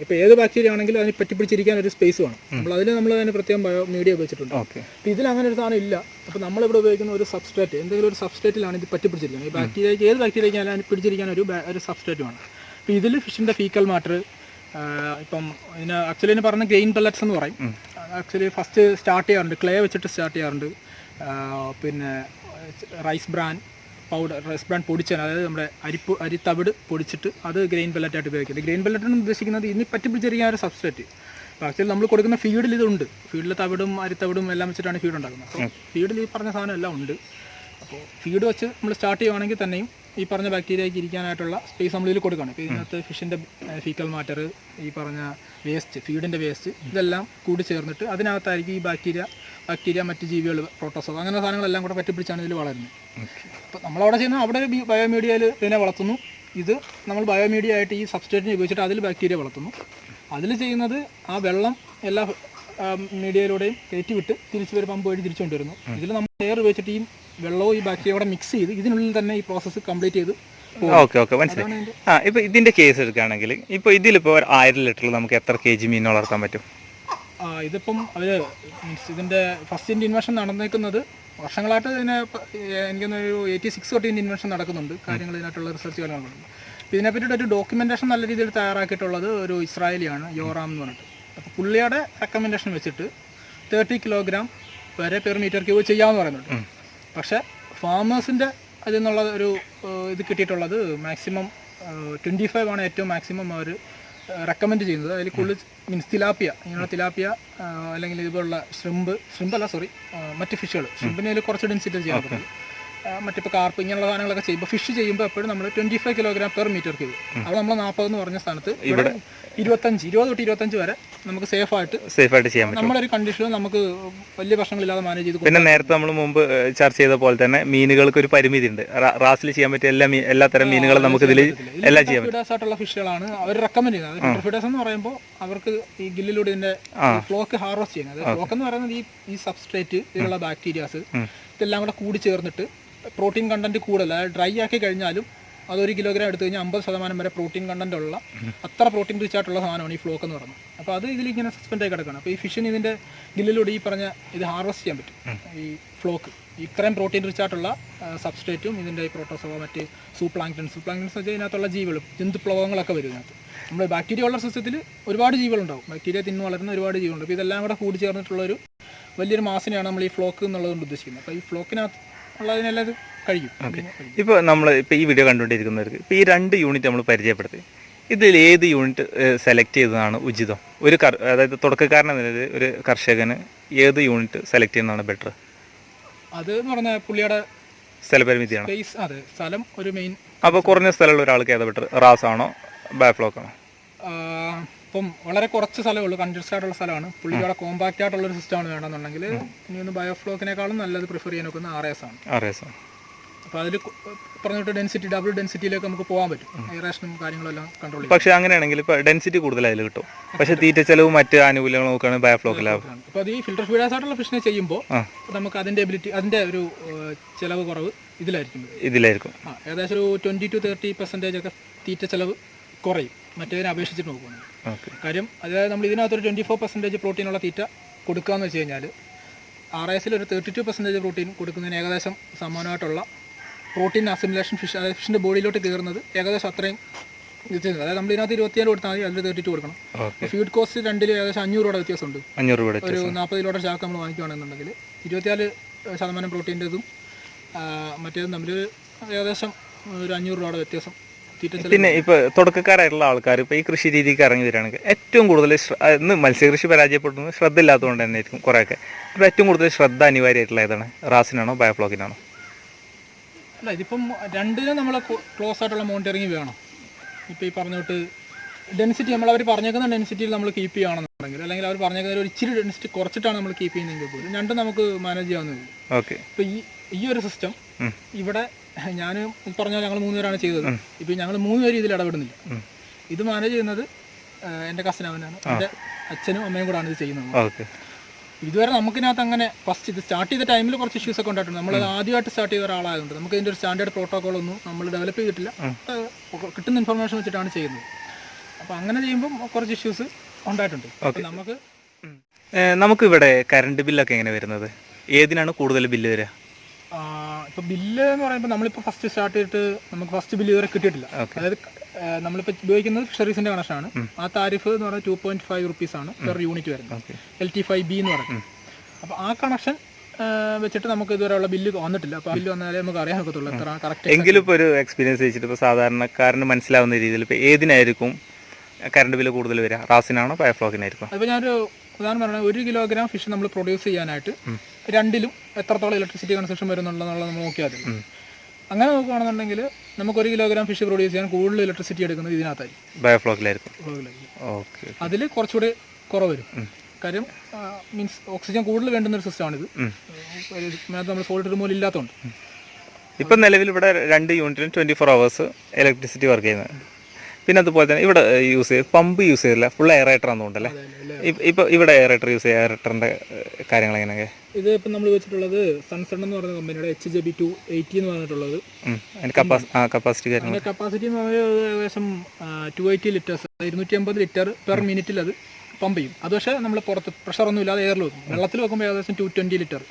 ഇപ്പോൾ ഏത് ബാക്ടീരിയ ആണെങ്കിലും അതിന് പറ്റിപ്പിടിച്ചിരിക്കാൻ ഒരു സ്പേസ് വേണം. നമ്മൾ അതിന് പ്രത്യേകം ബയോ മീഡിയ ഉപയോഗിച്ചിട്ടുണ്ട്. അപ്പോൾ ഇതിൽ അങ്ങനെ ഒരു സാധനം ഇല്ല. അപ്പോൾ നമ്മളിവിടെ ഉപയോഗിക്കുന്ന ഒരു സബ്സ്ട്രേറ്റ്, എന്തെങ്കിലും ഒരു സബ്സ്ട്രേറ്റിലാണ് ഇത് പറ്റിപ്പിടിച്ചിരിക്കുന്നത്. ഈ ബാക്ടീരിയയ്ക്ക് ഏത് ബാക്ടീരിയയ്ക്കാലും അതിന് പിടിച്ചിരിക്കാൻ ഒരു സബ്സ്ട്രേറ്റ് വേണം. അപ്പോൾ ഇതിൽ ഫിഷിൻ്റെ ഫീക്കൽ മാറ്റർ, ഇപ്പം ഇതിന് ആക്ച്വലി പറഞ്ഞ ഗ്രെയിൻ പെല്ലറ്റ്സ് എന്ന് പറയും. ആക്ച്വലി ഫസ്റ്റ് സ്റ്റാർട്ട് ചെയ്യാറുണ്ട്, ക്ലേ വെച്ചിട്ട് സ്റ്റാർട്ട് ചെയ്യാറുണ്ട്. പിന്നെ റൈസ് ബ്രാൻ പൊടിച്ചാൽ, അതായത് നമ്മുടെ അരിത്തവിട് പൊടിച്ചിട്ട് അത് ഗ്രെയിൻ പെല്ലറ്റായിട്ട് ഉപയോഗിക്കുന്നത്. ഗ്രെയിൻ പെല്ലറ്റ് എന്ന് ഉദ്ദേശിക്കുന്നത് ഇതിന് പറ്റിപ്പിടിച്ചിരിക്കാൻ ഒരു സബ്സ്ട്രേറ്റ്. അപ്പോൾ ആക്ച്വലി നമ്മൾ കൊടുക്കുന്ന ഫീഡിൽ ഇതുണ്ട്. ഫീഡിൽ തവിടും അരിത്തവിടും എല്ലാം വെച്ചിട്ടാണ് ഫീഡ് ഉണ്ടാക്കുന്നത്. അപ്പോൾ ഫീഡിൽ ഈ പറഞ്ഞ സാധനം എല്ലാം ഉണ്ട്. അപ്പോൾ ഫീഡ് വെച്ച് നമ്മൾ സ്റ്റാർട്ട് ചെയ്യുവാണെങ്കിൽ തന്നെയും ഈ പറഞ്ഞ ബാക്ടീരിയയ്ക്ക് ഇരിക്കാനായിട്ടുള്ള സ്പേസ് നമ്മൾ ഇതിൽ കൊടുക്കുകയാണ്. ഇപ്പോൾ ഇതിനകത്ത് ഫിഷിൻ്റെ ഫീക്കൽ മാറ്റർ, ഈ പറഞ്ഞ വേസ്റ്റ്, ഫീഡിൻ്റെ വേസ്റ്റ്, ഇതെല്ലാം കൂടി ചേർന്നിട്ട് അതിനകത്തായിരിക്കും ഈ ബാക്ടീരിയ മറ്റ് ജീവികൾ, പ്രോട്ടോസോ അങ്ങനെ സാധനങ്ങളെല്ലാം കൂടെ പറ്റിപ്പിടിച്ചാണ് ഇതിൽ വളരുന്നത്. അപ്പോൾ നമ്മളവിടെ ചെയ്യുന്നത് അവിടെ ബയോമീഡിയയിൽ ഇതിനെ വളർത്തുന്നു. ഇത് നമ്മൾ ബയോമീഡിയ ആയിട്ട് ഈ സബ്സ്ട്രേറ്റിനെ ഉപയോഗിച്ചിട്ട് അതിൽ ബാക്ടീരിയ വളർത്തുന്നു. അതിൽ ചെയ്യുന്നത് ആ വെള്ളം എല്ലാ മീഡിയയിലൂടെയും കയറ്റി വിട്ട് തിരിച്ചു ഒരു പമ്പ് വഴി തിരിച്ചു കൊണ്ടുവരുന്നു. ഇതിൽ നമ്മൾ എയർ ഉപയോഗിച്ചിട്ട് ഈ വെള്ളവും ഈ ബാക്ടീരിയ മിക്സ് ചെയ്ത് ഇതിനുള്ളിൽ തന്നെ ഈ പ്രോസസ്സ് കംപ്ലീറ്റ് ചെയ്ത്. ഓക്കെ മനസ്സിലായി. ഇപ്പൊ ഇതിന്റെ കേസ് എടുക്കുകയാണെങ്കിൽ ഇപ്പൊ ഇതിലിപ്പോ 1000 ലിറ്ററിൽ നമുക്ക് എത്ര kg മീൻ വളർത്താൻ പറ്റും? ഇതിപ്പം അവര് ഇതിന്റെ ഫസ്റ്റ് ഇൻവെൻഷൻ നടന്നേക്കുന്നത് വർഷങ്ങളായിട്ട് ഇതിനെ എനിക്കൊന്നൊരു 86 തൊട്ട് ഇതിന്റെ ഇൻവെൻഷൻ നടക്കുന്നുണ്ട്. കാര്യങ്ങൾ ഇതിനായിട്ടുള്ള റിസർച്ച് കാര്യങ്ങളുണ്ട്. അപ്പോൾ ഇതിനെപ്പറ്റിയിട്ട് ഒരു ഡോക്യുമെന്റേഷൻ നല്ല രീതിയിൽ തയ്യാറാക്കിയിട്ടുള്ളത് ഒരു ഇസ്രായേലിയാണ്, യോറാം എന്ന് പറഞ്ഞിട്ട്. അപ്പോൾ പുള്ളിയുടെ റെക്കമെൻഡേഷൻ വെച്ചിട്ട് 30 കിലോഗ്രാം വരെ പെർ മീറ്റർ ക്യൂബ് ചെയ്യാമെന്ന് പറയുന്നുണ്ട്. പക്ഷേ ഫാമേഴ്സിൻ്റെ അതിൽ നിന്നുള്ള ഒരു ഇത് കിട്ടിയിട്ടുള്ളത് മാക്സിമം 25 ആണ് ഏറ്റവും മാക്സിമം അവർ റെക്കമെൻഡ് ചെയ്യുന്നത്. അതിൽ കൂടുതൽ മീൻസ് തിലാപ്പിയ, ഇങ്ങനെയുള്ള തിലാപ്പിയ അല്ലെങ്കിൽ ഇതുപോലുള്ള ഷ്രിമ്പല്ല മറ്റ് ഫിഷുകൾ. ഷ്രിമ്പിന് അതിൽ കുറച്ച് ഡെൻസിറ്റി ചെയ്യാൻ പറ്റും. മറ്റിപ്പോൾ കാർപ്പ് ഇങ്ങനെയുള്ള സാധനങ്ങളൊക്കെ ചെയ്യുമ്പോൾ ഫിഷ് ചെയ്യുമ്പോൾ എപ്പോഴും നമ്മൾ 25 കിലോഗ്രാം പെർ മീറ്റർ ക്യൂബ്. അവിടെ നമ്മൾ 40 എന്ന് പറഞ്ഞ സ്ഥാനത്ത് ഇവിടെ 20 തൊട്ട് 25 വരെ നമുക്ക് സേഫായിട്ട് ചെയ്യാൻ പറ്റും. നമ്മളൊരു കണ്ടീഷനിൽ നമുക്ക് വലിയ പ്രശ്നങ്ങളില്ലാതെ മാനേജ് ചെയ്ത്. പിന്നെ നേരത്തെ നമ്മൾ മുമ്പ് ചർച്ച ചെയ്ത പോലെ തന്നെ മീനുകൾക്ക് ഒരു പരിമിതി ഉണ്ട്. റാസിൽ ചെയ്യാൻ പറ്റിയ എല്ലാ തരം മീനുകളും നമുക്ക് ഇതിൽ എല്ലാം ചെയ്യാം. ഫിഡേഴ്സ് ആയിട്ടുള്ള ഫിഷുകളാണ് അവർ റെക്കമെൻഡ് ചെയ്യുന്നത്. ഫിഡേഴ്സ് എന്ന് പറയുമ്പോൾ അവർക്ക് ഈ ഗില്ലിലൂടെ ഇതിന്റെ ഫ്ലോക്ക് ഹാർവസ്റ്റ് ചെയ്യുന്നത്. ഫ്ലോക്ക് എന്ന് പറയുന്നത് ഈ സബ്സ്ട്രേറ്റ് ഇതിലുള്ള ബാക്ടീരിയാസ് ഇതെല്ലാം കൂടെ കൂടി ചേർന്നിട്ട് പ്രോട്ടീൻ കണ്ടന്റ് കൂടുതൽ ഡ്രൈ ആക്കി കഴിഞ്ഞാലും അതൊരു കിലോഗ്രാം എടുത്തു കഴിഞ്ഞാൽ 50% വരെ പ്രോട്ടീൻ കണ്ടന്റ് ഉള്ള അത്ര പ്രോട്ടീൻ റിച്ച് ആയിട്ടുള്ള സാധനമാണ് ഈ ഫ്ലോക്ക് എന്ന് പറയുന്നത്. അപ്പോൾ അത് ഇതിലിങ്ങനെ സസ്പെൻഡ് ആയി കിടക്കണം. അപ്പോൾ ഈ ഫിഷിന് ഇതിൻ്റെ ഗില്ലിലൂടെ ഈ പറഞ്ഞ ഇത് ഹാർവസ്റ്റ് ചെയ്യാൻ പറ്റും. ഈ ഫ്ലോക്ക് ഇത്രയും പ്രോട്ടീൻ റിച്ച് ആയിട്ടുള്ള സബ്സ്ട്രേറ്റും ഇതിൻ്റെ ഈ പ്രോട്ടോസോവ മറ്റ് സൂപ്ലാങ്ക്ടൺസ് വെച്ചാൽ ഇതിനകത്തുള്ള ജീവികളും ജന്തുപ്ലവങ്ങളൊക്കെ വരും ഇതിനകത്ത്. നമ്മൾ ബാക്ടീരിയ ഉള്ള സിസ്റ്റത്തിൽ ഒരുപാട് ജീവികളുണ്ടാവും. ബാക്ടീരിയ തിന്ന് വളരുന്ന ഒരുപാട് ജീവികളുണ്ട്. അപ്പോൾ ഇതെല്ലാം കൂടെ കൂടി ചേർന്നിട്ടുള്ളൊരു വലിയൊരു മാസിനെയാണ് നമ്മൾ ഈ ഫ്ലോക്ക് എന്നുള്ളതുകൊണ്ട് ഉദ്ദേശിക്കുന്നത്. അപ്പോൾ ഈ ഫ്ലോക്കിനകത്ത് ഉള്ളതിനെല്ലാം ഇത് കഴിയും. ഇപ്പോൾ നമ്മൾ ഇപ്പോൾ ഈ വീഡിയോ കണ്ടുകൊണ്ടിരിക്കുന്നവർക്ക് ഇപ്പോൾ ഈ 2 യൂണിറ്റ് നമ്മൾ പരിചയപ്പെടുത്തി, ഇതിൽ ഏത് യൂണിറ്റ് സെലക്ട് ചെയ്തതാണ് ഉചിതം? അതായത് തുടക്കക്കാരൻ എന്ന നിലയിൽ ഒരു കർഷകന് ഏത് യൂണിറ്റ് സെലക്ട് ചെയ്യുന്നതാണ് ബെറ്റർ? അത് എന്ന് പറഞ്ഞാൽ പുള്ളിയുടെ സ്ഥലപരിമിതിയാണ്. അതെ, സ്ഥലം ഒരു മെയിൻ. അപ്പോൾ കുറഞ്ഞ സ്ഥലമുള്ള ഒരാൾക്ക് ഏതാ ബെറ്റർ, റാസ് ആണോ ബാഫ്ലോക്ക് ആണോ? ഇപ്പം വളരെ കുറച്ച് സ്ഥലമേ ഉള്ളൂ, കൺജസ്റ്റഡ് ആയിട്ടുള്ള സ്ഥലമാണ്. പുള്ളിയുടെ കോമ്പാക്റ്റ് ആയിട്ടുള്ളൊരു സിസ്റ്റമാണ് വേണമെന്നുണ്ടെങ്കിൽ ഇനി ഒന്ന് ബയോഫ്ലോക്കിനേക്കാളും നല്ലത് പ്രിഫർ ചെയ്യാൻ നോക്കുന്നത് RS ആണ്. അപ്പോൾ അതിൽ പറഞ്ഞിട്ട് ഡബിൾ ഡെൻസിറ്റിയിലേക്ക് നമുക്ക് പോകാൻ പറ്റും. എയറേഷനും കാര്യങ്ങളെല്ലാം കൺട്രോൾ ചെയ്യും. പക്ഷേ അങ്ങനെയാണെങ്കിൽ ഇപ്പോൾ ഡെൻസിറ്റി കൂടുതൽ അതിൽ കിട്ടും, പക്ഷേ തീറ്റ ചെലവും മറ്റ് ആനുകൂല്യങ്ങൾ നോക്കുകയാണെങ്കിൽ ബയോഫ്ലോക്കിലാവും. അപ്പോൾ അത് ഈ ഫിൽട്ടർ ഫീഡേഴ്സ് ആയിട്ടുള്ള ഫിഷിനെ ചെയ്യുമ്പോൾ നമുക്ക് അതിൻ്റെ അതിൻ്റെ ഒരു ചിലവ് കുറവ് ഇതിലായിരിക്കും. ഏകദേശം ഒരു 20 to 30% ഒക്കെ തീറ്റ ചെലവ് കുറയും മറ്റേതിനെ അപേക്ഷിച്ചിട്ട് നോക്കുകയാണ്. കാര്യം അതായത് നമ്മൾ ഇതിനകത്തൊരു 24% പ്രോട്ടീനുള്ള തീറ്റ കൊടുക്കുകയെന്ന് വെച്ച് കഴിഞ്ഞാൽ RSൽ ഒരു 32% പ്രോട്ടീൻ കൊടുക്കുന്നതിന് ഏകദേശം സമാനമായിട്ടുള്ള പ്രോട്ടീൻ അസിമുലേഷൻ അതായത് ഫിഷിൻ്റെ ബോഡിയിലോട്ട് കയറുന്നത് ഏകദേശം അത്രയും ഇത് ചെയ്യുന്നത്. അതായത് നമ്മൾ ഇതിനകത്ത് 27 കൊടുത്താൽ മതി, അതിൽ 32 കൊടുക്കണം. ഫീഡ് കോസ്റ്റ് രണ്ടിൽ ഏകദേശം 500 രൂപയുടെ വ്യത്യാസമുണ്ട്. ഒരു 40 കിലോയുടെ ചാക്ക് നമ്മൾ വാങ്ങിക്കുകയാണെന്നുണ്ടെങ്കിൽ 24% പ്രോട്ടീൻ്റെതും മറ്റേതും തമ്മിൽ ഏകദേശം ഒരു 500 രൂപയുടെ വ്യത്യാസം. പിന്നെ ഇപ്പോൾ തുടക്കക്കാരായിട്ടുള്ള ആൾക്കാർ ഇപ്പോൾ ഈ കൃഷി രീതിക്ക് ഇറങ്ങി വരികയാണെങ്കിൽ ഏറ്റവും കൂടുതൽ ഇന്ന് മത്സ്യകൃഷി പരാജയപ്പെടുന്നത് ശ്രദ്ധ ഇല്ലാത്തതുകൊണ്ട് തന്നെ ആയിരിക്കും കുറേയൊക്കെ. അപ്പോൾ ഏറ്റവും കൂടുതൽ ശ്രദ്ധ അനിവാര്യമായിട്ടുള്ള ഏതാണ്, റാസിനാണോ ബയോഫ്ലോക്കിനാണോ? അല്ല, ഇതിപ്പം രണ്ടിനും നമ്മൾ ക്ലോസ് ആയിട്ടുള്ള മോണിറ്ററിങ് വേണം. ഇപ്പോൾ ഈ പറഞ്ഞിട്ട് ഡെൻസിറ്റി അവർ പറഞ്ഞേക്കുന്ന ഡെൻസിറ്റിയിൽ നമ്മൾ കീപ്പ് ചെയ്യുകയാണെന്നുണ്ടെങ്കിൽ, അല്ലെങ്കിൽ അവർ പറഞ്ഞേക്കുന്ന ഒരു ഇച്ചിരി ഡെൻസിറ്റി കുറച്ചിട്ടാണ് നമ്മൾ കീപ്പ് ചെയ്യുന്നതെങ്കിൽ പോലും രണ്ടും നമുക്ക് മാനേജ് ചെയ്യാവുന്നതാണ്. ഓക്കെ. ഇപ്പോൾ ഈ ഒരു സിസ്റ്റം ഇവിടെ ഞാൻ പറഞ്ഞാൽ ഞങ്ങൾ 3 പേരാണ് ചെയ്തത്. ഇപ്പം ഞങ്ങൾ 3 പേര് ഇതിൽ ഇടപെടുന്നില്ല. ഇത് മാനേജ് ചെയ്യുന്നത് എൻ്റെ കസിൻ അവനാണ്, എൻ്റെ അച്ഛനും അമ്മയും കൂടാണ് ഇത് ചെയ്യുന്നത്. ഇതുവരെ നമുക്കിനകത്ത് അങ്ങനെ ഫസ്റ്റ് ഇത് സ്റ്റാർട്ട് ചെയ്ത ടൈമിൽ കുറച്ച് ഇഷ്യൂസ് ഒക്കെ ഉണ്ടായിട്ടുണ്ട്. നമ്മൾ ആദ്യമായിട്ട് സ്റ്റാർട്ട് ചെയ്ത ഒരാളായതുകൊണ്ട് നമുക്ക് ഇതിൻ്റെ ഒരു സ്റ്റാൻഡേർഡ് പ്രോട്ടോക്കോളൊന്നും നമ്മൾ ഡെവലപ്പ് ചെയ്തിട്ടില്ല. കിട്ടുന്ന ഇൻഫർമേഷൻ വെച്ചിട്ടാണ് ചെയ്യുന്നത്. അപ്പോൾ അങ്ങനെ ചെയ്യുമ്പം കുറച്ച് ഇഷ്യൂസ് ഉണ്ടായിട്ടുണ്ട്. നമുക്കിവിടെ കറണ്ട് ബില്ലൊക്കെ എങ്ങനെ വരുന്നത്? ഏതിനാണ് കൂടുതൽ ബില്ല് വരിക? ഇപ്പോൾ ബില്ല് എന്ന് പറയുമ്പോൾ നമ്മളിപ്പോൾ ഫസ്റ്റ് സ്റ്റാർട്ട് ചെയ്തിട്ട് നമുക്ക് ഫസ്റ്റ് ബില്ല് ഇതുവരെ കിട്ടിയിട്ടില്ല. അതായത് നമ്മളിപ്പോൾ ഉപയോഗിക്കുന്നത് ഫിഷറീസിൻ്റെ കണക്ഷനാണ്. ആ താരിഫ് എന്ന് പറയുന്നത് 2.5 റുപ്പീസാണ് പെർ യൂണിറ്റ് വരുന്നത്, LT5B എന്ന് പറയുന്നത്. അപ്പോൾ ആ കണക്ഷൻ വെച്ചിട്ട് നമുക്ക് ഇതുവരെയുള്ള ബില്ല് വന്നിട്ടില്ല. അപ്പോൾ ബില്ല് വന്നാലേ നമുക്ക് അറിയാൻ പറ്റത്തുള്ളൂ എത്ര കറക്റ്റ്. എങ്കിലും ഇപ്പോൾ ഒരു എക്സ്പീരിയൻസ് വെച്ചിട്ട് ഇപ്പോൾ സാധാരണക്കാരന് മനസ്സിലാവുന്ന രീതിയിൽ ഇപ്പോൾ ഏതിനായിരിക്കും കറണ്ട് ബില്ല് കൂടുതൽ വരിക, റാസിനാണോ ബയോഫ്ലോക്കിനായിരിക്കും? അപ്പോൾ ഞാനൊരു ഉദാഹരണം പറഞ്ഞാൽ 1 കിലോഗ്രാം ഫിഷ് നമ്മൾ പ്രൊഡ്യൂസ് ചെയ്യാനായിട്ട് രണ്ടിലും എത്രത്തോളം ഇലക്ട്രിസിറ്റി കൺസപ്ഷൻ വരുന്നുണ്ടെന്നുള്ളത് നമ്മൾ നോക്കിയാൽ മതി. അങ്ങനെ നോക്കുകയാണെന്നുണ്ടെങ്കിൽ നമുക്ക് 1 കിലോഗ്രാം ഫിഷ് പ്രൊഡ്യൂസ് ചെയ്യാൻ കൂടുതൽ ഇലക്ട്രിസിറ്റി എടുക്കുന്നത് ഇതിനകത്തായിരിക്കും, ബയോഫ്ലോക്കിലായിരിക്കും. അതിൽ കുറച്ചുകൂടി കുറവ് വരും. കാര്യം മീൻസ് ഓക്സിജൻ കൂടുതൽ വേണ്ടുന്ന ഒരു സിസ്റ്റമാണിത്. നമ്മൾ സോളിഡ് റിമൂവൽ ഇല്ലാത്തതുകൊണ്ട് ഇപ്പം നിലവിൽ ഇവിടെ 2 യൂണിറ്റിനും 24 hours ഇലക്ട്രിസിറ്റി വർക്ക് ചെയ്യുന്നത്. പിന്നെ അതുപോലെ തന്നെ ഇവിടെ പമ്പ് യൂസ് ചെയ്തില്ല, ഫുൾ എയറേറ്റർ ആണെന്നുണ്ടല്ലേ. ഇപ്പൊ ഇവിടെ എയറേറ്റർ യൂസ് ചെയ്യുക, എയറേറ്ററിന്റെ കാര്യങ്ങൾ എങ്ങനെയൊക്കെ? ഇത് ഇപ്പം നമ്മൾ വെച്ചിട്ടുള്ളത് സൺസൺ എന്ന് പറയുന്ന കമ്പനിയുടെ HJB280 എന്ന് പറഞ്ഞിട്ടുള്ളത്. കപ്പാസിറ്റി കപ്പാസിറ്റി എന്ന് പറയുന്നത് ഏകദേശം 280 ലിറ്റേഴ്സ്, 250 ലിറ്റർ പെർ മിനിറ്റിൽ അത് പമ്പ് ചെയ്യും. അത് പക്ഷേ നമ്മൾ പുറത്ത് പ്രഷറൊന്നും ഇല്ലാതെ എയറിൽ വെക്കും. വെള്ളത്തിൽ വെക്കുമ്പോൾ ഏകദേശം 220 ലിറ്റർ,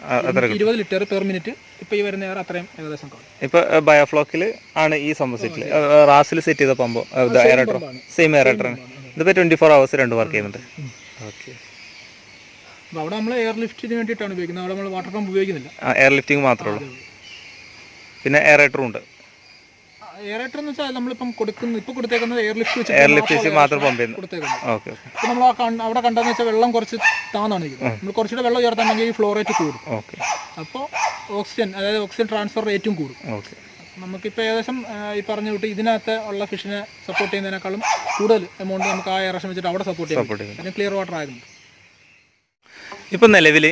20 ലിറ്റർ പെർ മിനിറ്റ്. ഇപ്പൊ ഈ വരുന്ന എയർ അത്രയും ഏകദേശം കാണും. ഇപ്പൊ ബയോഫ്ലോക്കിൽ ആണ് ഈ സംഭവം സെറ്റിൽ, റാസിൽ സെറ്റ് ചെയ്ത പമ്പോ എയറേറ്റർ, സെയിം എയറേറ്റർ ആണ്. ഇതിപ്പോ 24 hours രണ്ട് വർക്ക് ചെയ്യുന്നുണ്ട്. ഓക്കെ. അപ്പോൾ അവിടെ നമ്മൾ എയർ ലിഫ്റ്റിന് വേണ്ടിയിട്ടാണ് ഉപയോഗിക്കുന്നത്, അവിടെ നമ്മൾ വാട്ടർ പമ്പ് ഉപയോഗിക്കുന്നില്ല. എയർ ലിഫ്റ്റിംഗ് മാത്രമേ ഉള്ളൂ. പിന്നെ എയറേറ്ററും ഉണ്ട്. എയറേറ്റർ എന്ന് വെച്ചാൽ നമ്മളിപ്പം ഇപ്പൊ കൊടുത്തേക്കുന്നത് എയർ ലിഫ്റ്റ് മാത്രം പമ്പ് കൊടുത്തേക്കുന്നത്. ഇപ്പൊ നമ്മൾ അവിടെ കണ്ടെന്ന് വെച്ചാൽ വെള്ളം കുറച്ച് താന്നാണ് ഇരിക്കുന്നത്. നമ്മൾ കുറച്ചുകൂടെ വെള്ളം ഉയർത്താണെങ്കിൽ ഈ ഫ്ലോ റേറ്റ് കൂടും. അപ്പോൾ ഓക്സിജൻ, അതായത് ഓക്സിജൻ ട്രാൻസ്ഫർ റേറ്റും കൂടും. നമുക്കിപ്പോൾ ഏകദേശം ഈ പറഞ്ഞ വിട്ട് ഇതിനകത്ത് ഉള്ള ഫിഷിനെ സപ്പോർട്ട് ചെയ്യുന്നതിനേക്കാളും കൂടുതൽ എമൗണ്ട് നമുക്ക് ആ എയറേഷൻ വെച്ചിട്ട് അവിടെ സപ്പോർട്ട് ചെയ്യാം. അതിന് ക്ലിയർ വാട്ടർ ആയിരുന്നു. ഇപ്പം നിലവിൽ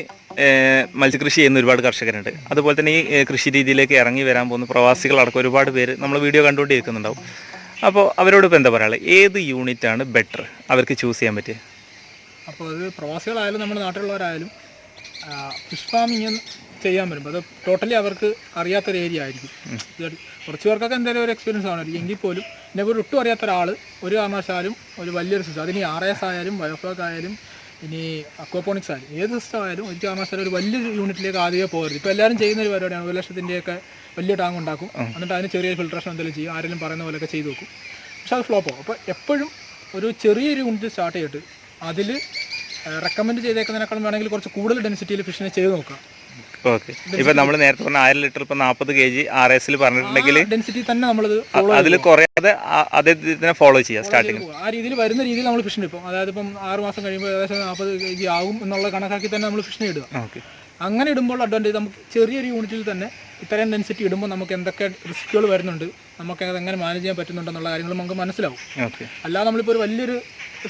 മത്സ്യകൃഷി ചെയ്യുന്ന ഒരുപാട് കർഷകരുണ്ട്. അതുപോലെ തന്നെ ഈ കൃഷി രീതിയിലേക്ക് ഇറങ്ങി വരാൻ പോകുന്ന പ്രവാസികളടക്കം ഒരുപാട് പേര് നമ്മൾ വീഡിയോ കണ്ടുകൊണ്ടിരിക്കുന്നുണ്ടാവും. അപ്പോൾ അവരോട് ഇപ്പോൾ എന്താ പറയുക, ഏത് യൂണിറ്റാണ് ബെറ്റർ അവർക്ക് ചൂസ് ചെയ്യാൻ പറ്റിയത്? അപ്പോൾ അത് പ്രവാസികളായാലും നമ്മുടെ നാട്ടിലുള്ളവരായാലും ഫിഷ് ഫാമിങ് ചെയ്യാൻ വരുമ്പോൾ അത് ടോട്ടലി അവർക്ക് അറിയാത്തൊരു ഏരിയ ആയിരിക്കും. കുറച്ച് പേർക്കൊക്കെ എന്തെങ്കിലും ഒരു എക്സ്പീരിയൻസ് ആണായിരിക്കും. എങ്കിൽ പോലും എന്നെ ഒരു ഒട്ടും അറിയാത്ത ഒരാൾ ഒരു കാരണവശാലും ഒരു വലിയൊരു സിസ്റ്റം, അതിന് RS ആയാലും ബയോഫ്ലോക്ക് ആയാലും ഇനി അക്വാപോണിക്സ് ആയാലും ഏത് സിസ്റ്റം ആയാലും ഒരു കാരണവശാലും ഒരു വലിയൊരു യൂണിറ്റിലേക്ക് ആദ്യമേ പോകരുത്. ഇപ്പോൾ എല്ലാവരും ചെയ്യുന്ന ഒരു പരിപാടിയാണ്, 1 ലക്ഷത്തിൻ്റെയൊക്കെ വലിയ ടാങ്ക് ഉണ്ടാക്കും, എന്നിട്ട് അതിന് ചെറിയ ഫിൽട്രേഷൻ എന്തെങ്കിലും ചെയ്യും, ആരെങ്കിലും പറയുന്ന പോലെയൊക്കെ ചെയ്ത് നോക്കും. പക്ഷെ അത് ഫ്ലോപ്പ് ആവും. അപ്പോൾ എപ്പോഴും ഒരു ചെറിയൊരു യൂണിറ്റ് സ്റ്റാർട്ട് ചെയ്തിട്ട് അതിൽ റെക്കമെൻഡ് ചെയ്തേക്കുന്നതിനേക്കാളും വേണമെങ്കിൽ കുറച്ച് കൂടുതൽ ഡെൻസിറ്റിയിൽ ഫിഷിനെ ചെയ്ത് നോക്കാം. ഓക്കെ. ഇപ്പൊ നമ്മൾ നേരത്തെ പറഞ്ഞ 1000 ലിറ്റർ ഇപ്പൊ 40 kg RS പറഞ്ഞിട്ടുണ്ടെങ്കിൽ ഡെൻസിറ്റി തന്നെ നമ്മളത് അതിൽ കുറയാതെ അതേ ഇതിനെ ഫോളോ ചെയ്യാം. സ്റ്റാർട്ടിങ് ആ രീതിയിൽ വരുന്ന രീതിയിൽ നമ്മൾ ഫിഷിന് ഇപ്പം അതായത് ഇപ്പം 6 മാസം കഴിയുമ്പോൾ ഏകദേശം 40 kg ആവും എന്നുള്ള കണക്കാക്കി തന്നെ നമ്മൾ ഫിഷിനെ ഇടുക. അങ്ങനെ ഇടുമ്പോൾ അഡ്വാൻറ്റേജ് നമുക്ക് ചെറിയൊരു യൂണിറ്റിൽ തന്നെ ഇത്രയും ഡെൻസിറ്റി ഇടുമ്പോൾ നമുക്ക് എന്തൊക്കെ റിസ്കുകൾ വരുന്നുണ്ട്, നമുക്ക് അത് എങ്ങനെ മാനേജ് ചെയ്യാൻ പറ്റുന്നുണ്ടെന്നുള്ള കാര്യങ്ങൾ നമുക്ക് മനസ്സിലാവും. അല്ലാതെ നമ്മളിപ്പോൾ ഒരു വലിയൊരു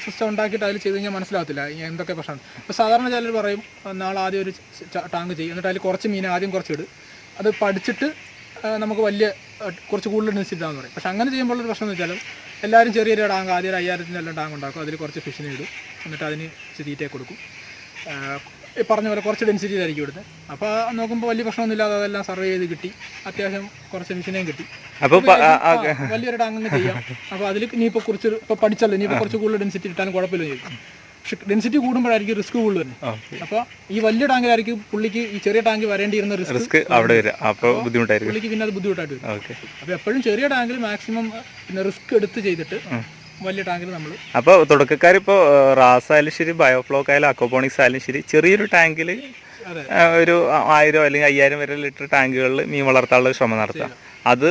സിസ്റ്റം ഉണ്ടാക്കിയിട്ട് അതിൽ ചെയ്ത് കഴിഞ്ഞാൽ മനസ്സിലാവത്തില്ല എന്തൊക്കെ പ്രശ്നമാണ്. ഇപ്പോൾ സാധാരണ ചിലർ പറയും നാളെ ആദ്യം ഒരു ടാങ്ക് ചെയ്യും, എന്നിട്ട് അതിൽ കുറച്ച് മീൻ ആദ്യം കുറച്ച് ഇടും, അത് പഠിച്ചിട്ട് നമുക്ക് കുറച്ച് കൂടുതൽ ഡെൻസിറ്റി ഇടാന്ന് പറയും. പക്ഷെ അങ്ങനെ ചെയ്യുമ്പോൾ ഒരു പ്രശ്നം എന്ന് വെച്ചാൽ എല്ലാവരും ചെറിയൊരു ടാങ്ക് ആദ്യം 5000-ന്റെ ടാങ്ക് ഉണ്ടാക്കും, അതിൽ കുറച്ച് ഫിഷിനെ ഇടും, എന്നിട്ട് അതിന് തീറ്റയെ കൊടുക്കും. പറഞ്ഞ പോലെ കുറച്ച് ഡെൻസിറ്റി ആയിരിക്കും ഇവിടുത്തെ. അപ്പോൾ നോക്കുമ്പോൾ വലിയ പ്രശ്നമൊന്നുമില്ലാതെ അതെല്ലാം സർവേ ചെയ്ത് കിട്ടി, അത്യാവശ്യം കുറച്ച് ഫിഷിനെയും കിട്ടി. അപ്പോൾ വലിയൊരു ടാങ്ക് ചെയ്യാം. അപ്പോൾ അതിൽ ഇനിയിപ്പോൾ ഇപ്പോൾ പഠിച്ചല്ലോ, ഇനിയിപ്പോൾ കുറച്ച് കൂടുതൽ ഡെൻസിറ്റി ഇട്ടാലും കുഴപ്പമില്ല ചെയ്യും. പക്ഷെ ഡെൻസിറ്റി കൂടുമ്പോഴായിരിക്കും റിസ്ക് കൂടുതൽ തന്നെ. അപ്പോൾ ഈ വലിയ ടാങ്കിലായിരിക്കും പുള്ളിക്ക് ഈ ചെറിയ ടാങ്ക് വരേണ്ടിയിരുന്ന റിസ്ക് അവിടെ വരും. അപ്പോൾ ബുദ്ധിമുട്ടായിരിക്കും പുള്ളിക്ക്, പിന്നെ അത് ബുദ്ധിമുട്ടായിട്ട് വരും. അപ്പോൾ എപ്പോഴും ചെറിയ ടാങ്കിൽ മാക്സിമം പിന്നെ റിസ്ക് എടുത്ത് ചെയ്തിട്ട് വലിയ ടാങ്കിൽ നമ്മൾ. അപ്പോൾ തുടക്കക്കാരിപ്പോൾ റാസ് ആയാലും ശരി, ബയോഫ്ലോക്ക് ആയാലും അക്വാപോണിക്സ് ആയാലും ശരി, ചെറിയൊരു ടാങ്കിൽ ഒരു 1000 അല്ലെങ്കിൽ 5000 വരെ ലിറ്റർ ടാങ്കുകളിൽ മീൻ വളർത്താനുള്ള ശ്രമം നടത്താം. അത്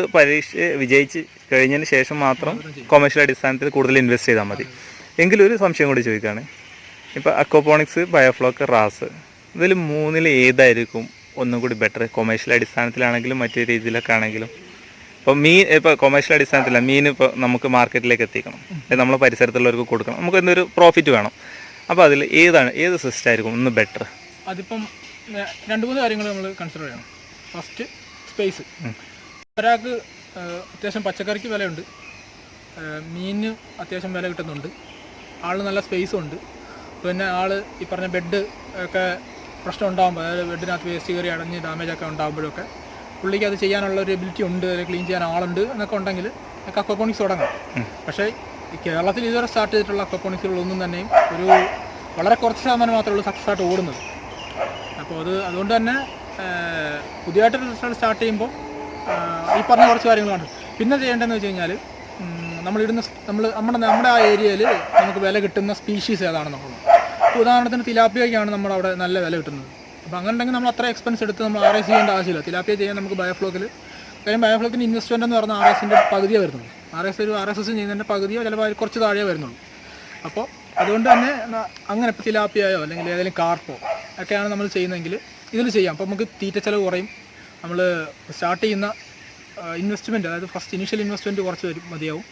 വിജയിച്ച് കഴിഞ്ഞതിന് ശേഷം മാത്രം കൊമേഴ്ഷ്യൽ അടിസ്ഥാനത്തിൽ കൂടുതൽ ഇൻവെസ്റ്റ് ചെയ്താൽ മതി. എങ്കിലും ഒരു സംശയം കൂടി ചോദിക്കുകയാണ്, ഇപ്പോൾ അക്വാപോണിക്സ്, ബയോഫ്ലോക്ക്, റാസ്, ഇതിൽ മൂന്നിൽ ഏതായിരിക്കും ഒന്നും കൂടി ബെറ്റർ? കൊമേഴ്ഷ്യൽ അടിസ്ഥാനത്തിലാണെങ്കിലും മറ്റു രീതിയിലൊക്കെ ആണെങ്കിലും. ഇപ്പോൾ മീൻ, ഇപ്പോൾ കൊമേഴ്ഷ്യൽ അടിസ്ഥാനത്തില്ല, മീൻ ഇപ്പോൾ നമുക്ക് മാർക്കറ്റിലേക്ക് എത്തിക്കണം, നമ്മളെ പരിസരത്തുള്ളവർക്ക് കൊടുക്കണം, നമുക്ക് എന്തൊരു പ്രോഫിറ്റ് വേണം. അപ്പോൾ അതിൽ ഏത് സിസ്റ്റം ആയിരിക്കും ഒന്ന് ബെറ്റർ? അതിപ്പം 2-3 കാര്യങ്ങൾ നമ്മൾ കൺസിഡർ ചെയ്യണം. First space. ഒരാൾക്ക് അത്യാവശ്യം പച്ചക്കറിക്ക് വിലയുണ്ട്, മീനിന് അത്യാവശ്യം വില കിട്ടുന്നുണ്ട്, ആൾ നല്ല സ്പേസും ഉണ്ട്. പിന്നെ ആൾ ഈ പറഞ്ഞ ബെഡ് ഒക്കെ പ്രശ്നം ഉണ്ടാകുമ്പോൾ, അതായത് ബെഡിനകത്ത് വേസ്റ്റ് കയറി അടഞ്ഞ് ഡാമേജൊക്കെ ഉണ്ടാകുമ്പോഴൊക്കെ പുള്ളിക്ക് അത് ചെയ്യാനുള്ള ഒരു എബിലിറ്റി ഉണ്ട്, ക്ലീൻ ചെയ്യാൻ ആളുണ്ട് എന്നൊക്കെ ഉണ്ടെങ്കിൽ ഒക്കെ അക്വാപോണിക്സ് തുടങ്ങാം. പക്ഷേ ഈ കേരളത്തിൽ ഇതുവരെ സ്റ്റാർട്ട് ചെയ്തിട്ടുള്ള അക്വാപോണിക്സുകളൊന്നും തന്നെയും ഒരു വളരെ കുറച്ച് ശതമാനം മാത്രമേ ഉള്ളൂ സക്സസ് ആയിട്ട് ഓടുന്നത്. അപ്പോൾ അതുകൊണ്ട് തന്നെ പുതിയതായിട്ട് സ്റ്റാർട്ട് ചെയ്യുമ്പോൾ ഈ പറഞ്ഞ കുറച്ച് കാര്യങ്ങളാണ്. പിന്നെ ചെയ്യേണ്ടതെന്ന് വെച്ച് കഴിഞ്ഞാൽ നമ്മുടെ ആ ഏരിയയിൽ നമുക്ക് വില കിട്ടുന്ന സ്പീഷീസ് ഏതാണെന്നുള്ളത്. ഇപ്പോൾ ഉദാഹരണത്തിന് തിലാപ്പിയയ്ക്കാണ് നമ്മുടെ അവിടെ നല്ല വില കിട്ടുന്നത്. അപ്പോൾ അങ്ങനെ ഉണ്ടെങ്കിൽ നമ്മൾ അത്ര എക്സ്പെൻസ് എടുത്ത് നമ്മൾ RS ചെയ്യേണ്ട ആവശ്യമില്ല. തിലാപ്പിയ ചെയ്യാൻ നമുക്ക് ബയോഫ്ലോക്കിൽ, കാര്യം ബയോഫ്ലോക്കിന് ഇൻവെസ്റ്റ്മെൻ്റ് എന്ന് പറഞ്ഞാൽ RSൻ്റെ പകുതിയേ വരുന്നുള്ളൂ. RSS ചെയ്യുന്നതിൻ്റെ പകുതിയോ ചിലപ്പോൾ കുറച്ച് താഴെ വരുന്നുള്ളൂ. അപ്പോൾ അതുകൊണ്ട് തന്നെ അങ്ങനെ ഇപ്പോൾ തിലാപ്പിയായോ അല്ലെങ്കിൽ ഏതെങ്കിലും കാർപ്പോ ഒക്കെയാണ് നമ്മൾ ചെയ്യുന്നതെങ്കിൽ ഇതിൽ ചെയ്യാം. അപ്പോൾ നമുക്ക് തീറ്റ ചിലവ് കുറയും, നമ്മൾ സ്റ്റാർട്ട് ചെയ്യുന്ന ഇൻവെസ്റ്റ്മെൻറ്റ്, അതായത് ഫസ്റ്റ് ഇനീഷ്യൽ ഇൻവെസ്റ്റ്മെൻറ്റ് കുറച്ച് മതിയാവും.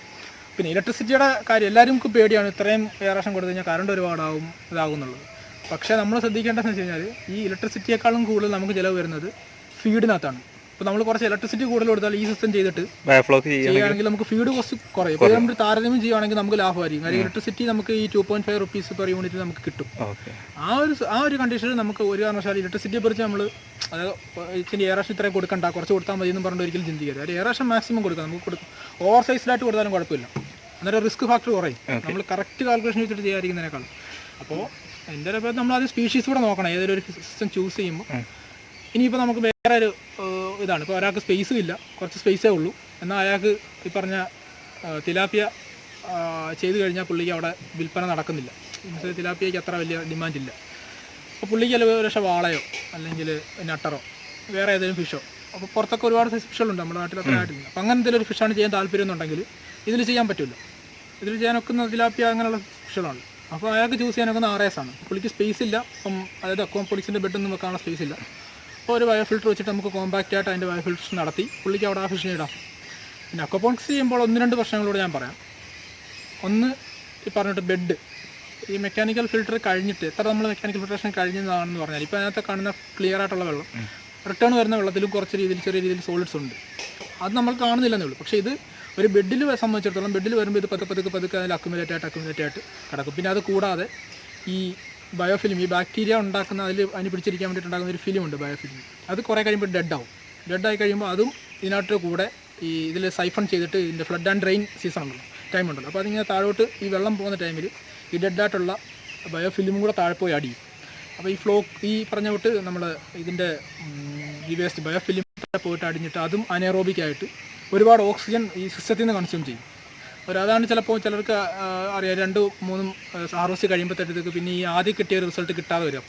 പിന്നെ ഇലക്ട്രിസിറ്റിയുടെ കാര്യം എല്ലാവരും പേടിയാണ്, ഇത്രയും എയറേഷൻ കൊടുത്തു കഴിഞ്ഞാൽ കറണ്ട് ഒരുപാടാവും ഇതാകുന്നുള്ളത്. പക്ഷേ നമ്മൾ ശ്രദ്ധിക്കേണ്ടതെന്ന് വെച്ച് കഴിഞ്ഞാൽ ഈ ഇലക്ട്രിസിറ്റിയേക്കാളും കൂടുതൽ നമുക്ക് ചിലവ് വരുന്നത് ഫീഡിനകത്താണ്. ഇപ്പോൾ നമ്മൾ കുറച്ച് ഇലക്ട്രിസിറ്റി കൂടുതൽ കൊടുത്താൽ ഈ സിസ്റ്റം ചെയ്തിട്ട് ബയോഫ്ലോക്ക് ചെയ്യുകയാണെങ്കിൽ നമുക്ക് ഫീഡ് കോസ്റ്റ് കുറയും. ഇപ്പോൾ നമ്മൾ താരതമ്യം ചെയ്യുകയാണെങ്കിൽ നമുക്ക് ലാഭമായിരിക്കും. കാര്യം ഇലക്ട്രിസിറ്റി നമുക്ക് ഈ 2.5 റുപ്പീസ് പെർ യൂണിറ്റ് നമുക്ക് കിട്ടും. ആ ഒരു കണ്ടീഷനിൽ നമുക്ക് ഒരു കാരണവശാലും ഇലക്ട്രിസിറ്റിയെ കുറിച്ച് നമ്മൾ അതായത് ഇച്ചിരി എയറേഷൻ ഇത്രയും കൊടുക്കണ്ട, കുറച്ച് കൊടുത്താൽ മതി എന്ന് പറഞ്ഞിട്ട് ഒരിക്കലും ചിന്തിക്കരുത്. കാര്യം എയറേഷൻ മാക്സിമം കൊടുക്കാം. നമുക്ക് കൊടുക്കും ഓവർ സൈസ്ഡായിട്ട് കൊടുത്താലും കുഴപ്പമില്ല. അന്നേരം റിസ്ക് ഫാക്ടർ കുറയും. നമ്മൾ കറക്റ്റ് കാൽക്കുലേഷൻ വെച്ചിട്ട് ചെയ്യാതിരിക്കുന്നതിനേക്കാൾ. അപ്പോൾ എൻ്റെ ഒരു നമ്മൾ ആദ്യം സ്പീഷീസ് കൂടെ നോക്കണം ഏതൊരു ഒരു സിസ്റ്റം ചൂസ് ചെയ്യുമ്പോൾ. ഇനിയിപ്പോൾ നമുക്ക് വേറെ ഒരു ഇതാണ്, ഇപ്പോൾ ഒരാൾക്ക് സ്പേസും ഇല്ല, കുറച്ച് സ്പേസേ ഉള്ളൂ, എന്നാൽ അയാൾക്ക് ഈ പറഞ്ഞ തിലാപ്പിയ ചെയ്ത് കഴിഞ്ഞാൽ പുള്ളിക്ക് അവിടെ വിൽപ്പന നടക്കുന്നില്ല. തിലാപ്പിയയ്ക്ക് അത്ര വലിയ ഡിമാൻഡില്ല. അപ്പോൾ പുള്ളിക്ക് അല്ലെങ്കിൽ ഒരു പക്ഷേ വാളയോ അല്ലെങ്കിൽ നട്ടറോ വേറെ ഏതെങ്കിലും ഫിഷോ, അപ്പോൾ പുറത്തൊക്കെ ഒരുപാട് ഫിഷുകളുണ്ട്, നമ്മുടെ നാട്ടിൽ അത്ര ആയിട്ടില്ല. അപ്പോൾ അങ്ങനെ എന്തെങ്കിലും ഒരു ഫിഷാണ് ചെയ്യാൻ താല്പര്യം എന്നുണ്ടെങ്കിൽ ഇതിൽ ചെയ്യാൻ പറ്റില്ല. ഇതിൽ ചെയ്യാനൊക്കുന്ന തിലാപ്പിയ അങ്ങനെയുള്ള ഫിഷുകളാണ്. അപ്പോൾ അയാൾക്ക് ചൂസ് ചെയ്യാനൊക്കുന്ന RS ആണ്. പുള്ളിക്ക് സ്പേസ് ഇല്ല, അപ്പം അതായത് അക്വാപോണിക്സിൻ്റെ ബെഡൊന്നും വെക്കാനുള്ള സ്പേസ് ഇല്ല. അപ്പോൾ ഒരു ബയോഫിൽറ്റർ വെച്ചിട്ട് നമുക്ക് കോമ്പാക്റ്റ് ആയിട്ട് അതിൻ്റെ ബയോഫിൽറ്റർ നടത്തി പുള്ളിക്ക് അവിടെ ആ ഫിഷിനെ ഇടാം. പിന്നെ അക്വാപോണിക്സ് ചെയ്യുമ്പോൾ 1-2 പ്രശ്നങ്ങളോട് ഞാൻ പറയാം. ഒന്ന് ഈ പറഞ്ഞിട്ട് ബെഡ്, ഈ മെക്കാനിക്കൽ ഫിൽറ്റർ കഴിഞ്ഞിട്ട് എത്ര നമ്മൾ മെക്കാനിക്കൽ ഫിൽട്രേഷൻ കഴിഞ്ഞതാണെന്ന് പറഞ്ഞാൽ ഇപ്പോൾ അതിനകത്ത് കാണുന്ന ക്ലിയർ ആയിട്ടുള്ള വെള്ളം റിട്ടേൺ വരുന്ന വെള്ളത്തിലും കുറച്ച് രീതിയിൽ ചെറിയ രീതിയിൽ സോളിഡ്സ് ഉണ്ട്. അത് നമ്മൾ കാണുന്നില്ലെന്നേ ഉള്ളൂ. പക്ഷേ ഇത് ഒരു ബെഡിൽ സംബന്ധിച്ചിടത്തോളം ബെഡിൽ വരുമ്പോൾ ഇത് പതുക്കെ അതിൽ അക്യുമുലേറ്റ് ആയിട്ട് കിടക്കും. പിന്നെ അത് കൂടാതെ ഈ ബയോഫിലിം, ഈ ബാക്ടീരിയ ഉണ്ടാക്കുന്ന അതിന് പിടിച്ചിരിക്കാൻ വേണ്ടിയിട്ട് ഉണ്ടാകുന്ന ഒരു ഫിലിം ഉണ്ട്, ബയോഫിലിം. അത് കുറേ കഴിയുമ്പോൾ ഡെഡായി കഴിയുമ്പോൾ അതും ഇതിനകത്ത് കൂടെ ഈ ഇതിൽ സൈഫൺ ചെയ്തിട്ട് ഇതിൻ്റെ ഫ്ലഡ് ആൻഡ് ഡ്രെയിൻ സീസൺ ഉണ്ടല്ലോ, ടൈം ഉണ്ടല്ലോ. അപ്പോൾ അതിങ്ങനെ താഴോട്ട് ഈ വെള്ളം പോകുന്ന ടൈമിൽ ഈ ഡെഡായിട്ടുള്ള ബയോഫിലിമും കൂടെ താഴെ പോയി അടിയും. അപ്പോൾ ഈ പറഞ്ഞ വിട്ട് നമ്മൾ ഇതിൻ്റെ ഈ വേസ്റ്റ് ബയോഫിലിം പോയിട്ട് അടിഞ്ഞിട്ട് അതും അനേറോബിക്കായിട്ട് ഒരുപാട് ഓക്സിജൻ ഈ സിസ്റ്റത്തിൽ നിന്ന് കൺസ്യൂം ചെയ്യും. അതാണ് ചിലപ്പോൾ ചിലർക്ക് അറിയാം 2-3 ഹാർവസ്റ്റ് കഴിയുമ്പോഴത്തേക്ക് പിന്നെ ഈ ആദ്യം കിട്ടിയ റിസൾട്ട് കിട്ടാതെ വരും.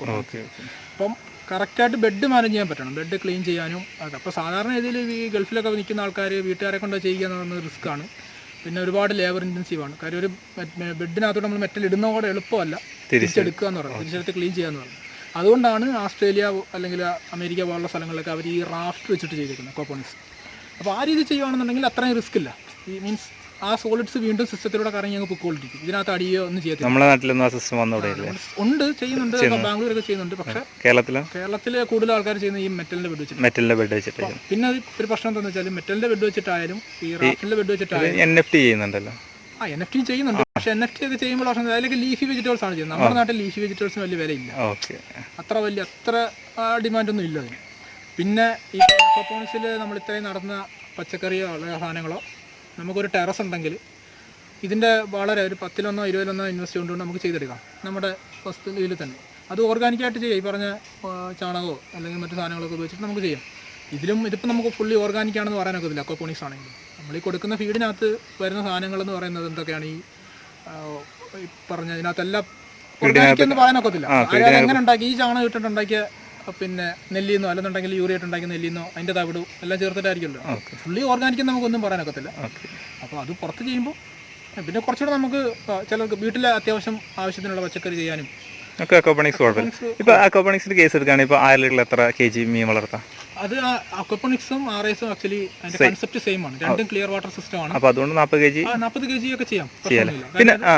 അപ്പം കറക്റ്റായിട്ട് ബെഡ് മാനേജ് ചെയ്യാൻ പറ്റണം, ബെഡ് ക്ലീൻ ചെയ്യാനും. അപ്പോൾ സാധാരണ ഇതിൽ ഈ ഗൾഫിലൊക്കെ നിൽക്കുന്ന ആൾക്കാർ വീട്ടുകാരെ കൊണ്ട് ചെയ്യുക എന്ന് പറയുന്നത് റിസ്ക്കാണ്. പിന്നെ ഒരുപാട് ലേബർ ഇൻറ്റൻസീവാണ്. കാര്യം ഒരു ബെഡിനകത്തോട്ട് നമ്മൾ മെറ്റൽ ഇടുന്നതോടെ എളുപ്പമല്ല തിരിച്ചെടുക്കുക എന്ന് പറയുന്നത്, തിരിച്ചെടുത്ത് ക്ലീൻ ചെയ്യുക എന്ന് പറയുന്നത്. അതുകൊണ്ടാണ് ഓസ്ട്രേലിയ അല്ലെങ്കിൽ അമേരിക്ക പോലുള്ള സ്ഥലങ്ങളിലൊക്കെ അവർ ഈ റാഫ്റ്റ് വെച്ചിട്ട് ചെയ്തിരിക്കുന്നത് അക്വാപോണിക്സ്. അപ്പോൾ ആ രീതി ചെയ്യുകയാണെന്നുണ്ടെങ്കിൽ അത്രയും റിസ്ക് ഇല്ല. ഈ മീൻസ് ആ സോളിഡ്സ് വീണ്ടും സിസ്റ്റത്തിലൂടെ കറങ്ങി അങ്ങ് പൊക്കോളിരിക്കും. ഇതിനകത്ത് അടിയോ ഒന്നും ചെയ്യത്തില്ല. നമ്മുടെ നാട്ടിലൊന്നും ആ സിസ്റ്റം ഉണ്ട്, ചെയ്യുന്നുണ്ട്, ബാംഗ്ലൂരൊക്കെ ചെയ്യുന്നുണ്ട്. പക്ഷേ കേരളത്തിൽ കൂടുതൽ ആൾക്കാർ ചെയ്യുന്ന ഈ മെറ്റലിൻ്റെ ബെഡ് വെച്ചിട്ട്. പിന്നെ ഒരു പ്രശ്നം എന്താണെന്ന് വെച്ചാൽ മെറ്റലിൻ്റെ ബെഡ് വെച്ചിട്ടായാലും ഈ റാഫിൻ്റെ ബെഡ് വെച്ചിട്ടായാലും NFT ചെയ്യുന്നുണ്ടല്ലോ. NFT ചെയ്യുന്നുണ്ട്. പക്ഷേ NFT ഒക്കെ ചെയ്യുമ്പോൾ അതിലേക്ക് ലീഫി വെജിറ്റബിൾസ് ആണ് ചെയ്യുന്നത്. നമ്മുടെ നാട്ടിൽ ലീഫി വെജിറ്റബിൾസിന് വലിയ വിലയില്ല, അത്ര ഡിമാൻഡൊന്നും ഇല്ല അതിന്. പിന്നെ ഈ അക്വാപോണിക്സിൽ നമ്മൾ ഇത്രയും നടന്ന പച്ചക്കറിയോ സാധനങ്ങളോ നമുക്കൊരു ടെറസ് ഉണ്ടെങ്കിൽ ഇതിൻ്റെ വളരെ ഒരു 10-1 20 ഇൻവെസ്റ്റ് കൊണ്ട് നമുക്ക് ചെയ്തെടുക്കാം നമ്മുടെ വസ്തുവിൽ തന്നെ. അത് ഓർഗാനിക്കായിട്ട് ചെയ്യാം. ഈ പറഞ്ഞ ചാണകമോ അല്ലെങ്കിൽ മറ്റു സാധനങ്ങളൊക്കെ ഉപയോഗിച്ചിട്ട് നമുക്ക് ചെയ്യാം. ഇതിപ്പോൾ നമുക്ക് ഫുള്ളി ഓർഗാനിക്കാണെന്ന് പറയാനൊക്കെ ഇല്ല. അക്വാപോണിക്സ് ആണെങ്കിൽ നമ്മൾ ഈ കൊടുക്കുന്ന ഫീഡിനകത്ത് വരുന്ന സാധനങ്ങളെന്ന് പറയുന്നത് എന്തൊക്കെയാണ് ഈ പറഞ്ഞ ഇതിനകത്തെല്ലാം ഓർഗാനിക് എന്ന് പറയാനൊക്കത്തില്ല. എങ്ങനെ ഉണ്ടാക്കി ഈ ചാണകം ഇട്ടിട്ടുണ്ടാക്കിയ പിന്നെ നെല്ലിന്നോ അല്ലെന്നുണ്ടെങ്കിൽ യൂറിയ ഇട്ടുണ്ടാക്കിയ നെല്ലിന്നോ അതിൻ്റെ തവിടും എല്ലാം ചേർത്തിട്ടായിരിക്കുമല്ലോ. ഫുള്ളി ഓർഗാനിക് നമുക്കൊന്നും പറയാനൊക്കത്തില്ല. അപ്പോൾ അത് പുറത്ത് ചെയ്യുമ്പോൾ പിന്നെ കുറച്ചുകൂടെ നമുക്ക് ചിലർക്ക് വീട്ടിലെ അത്യാവശ്യം ആവശ്യത്തിനുള്ള പച്ചക്കറി ചെയ്യാനും ഒക്കെ അക്വാപോണിക്സ് കുഴപ്പമില്ല. ഇപ്പോൾ അക്വാപോണിക്സിൻ്റെ കേസ് എടുക്കുകയാണെങ്കിൽ ഇപ്പോൾ 1000 ലിറ്ററിൽ എത്ര kg മീൻ വളർത്താം? അത് അക്വാപോണിക്സും RSഉം ആക്ച്വലി അതിന്റെ കൺസെപ്റ്റ് സെയിം ആണ്. രണ്ടും ക്ലിയർ വാട്ടർ സിസ്റ്റം ആണ്. അപ്പോൾ അതുകൊണ്ട് 40 kg ഒക്കെ ചെയ്യാം.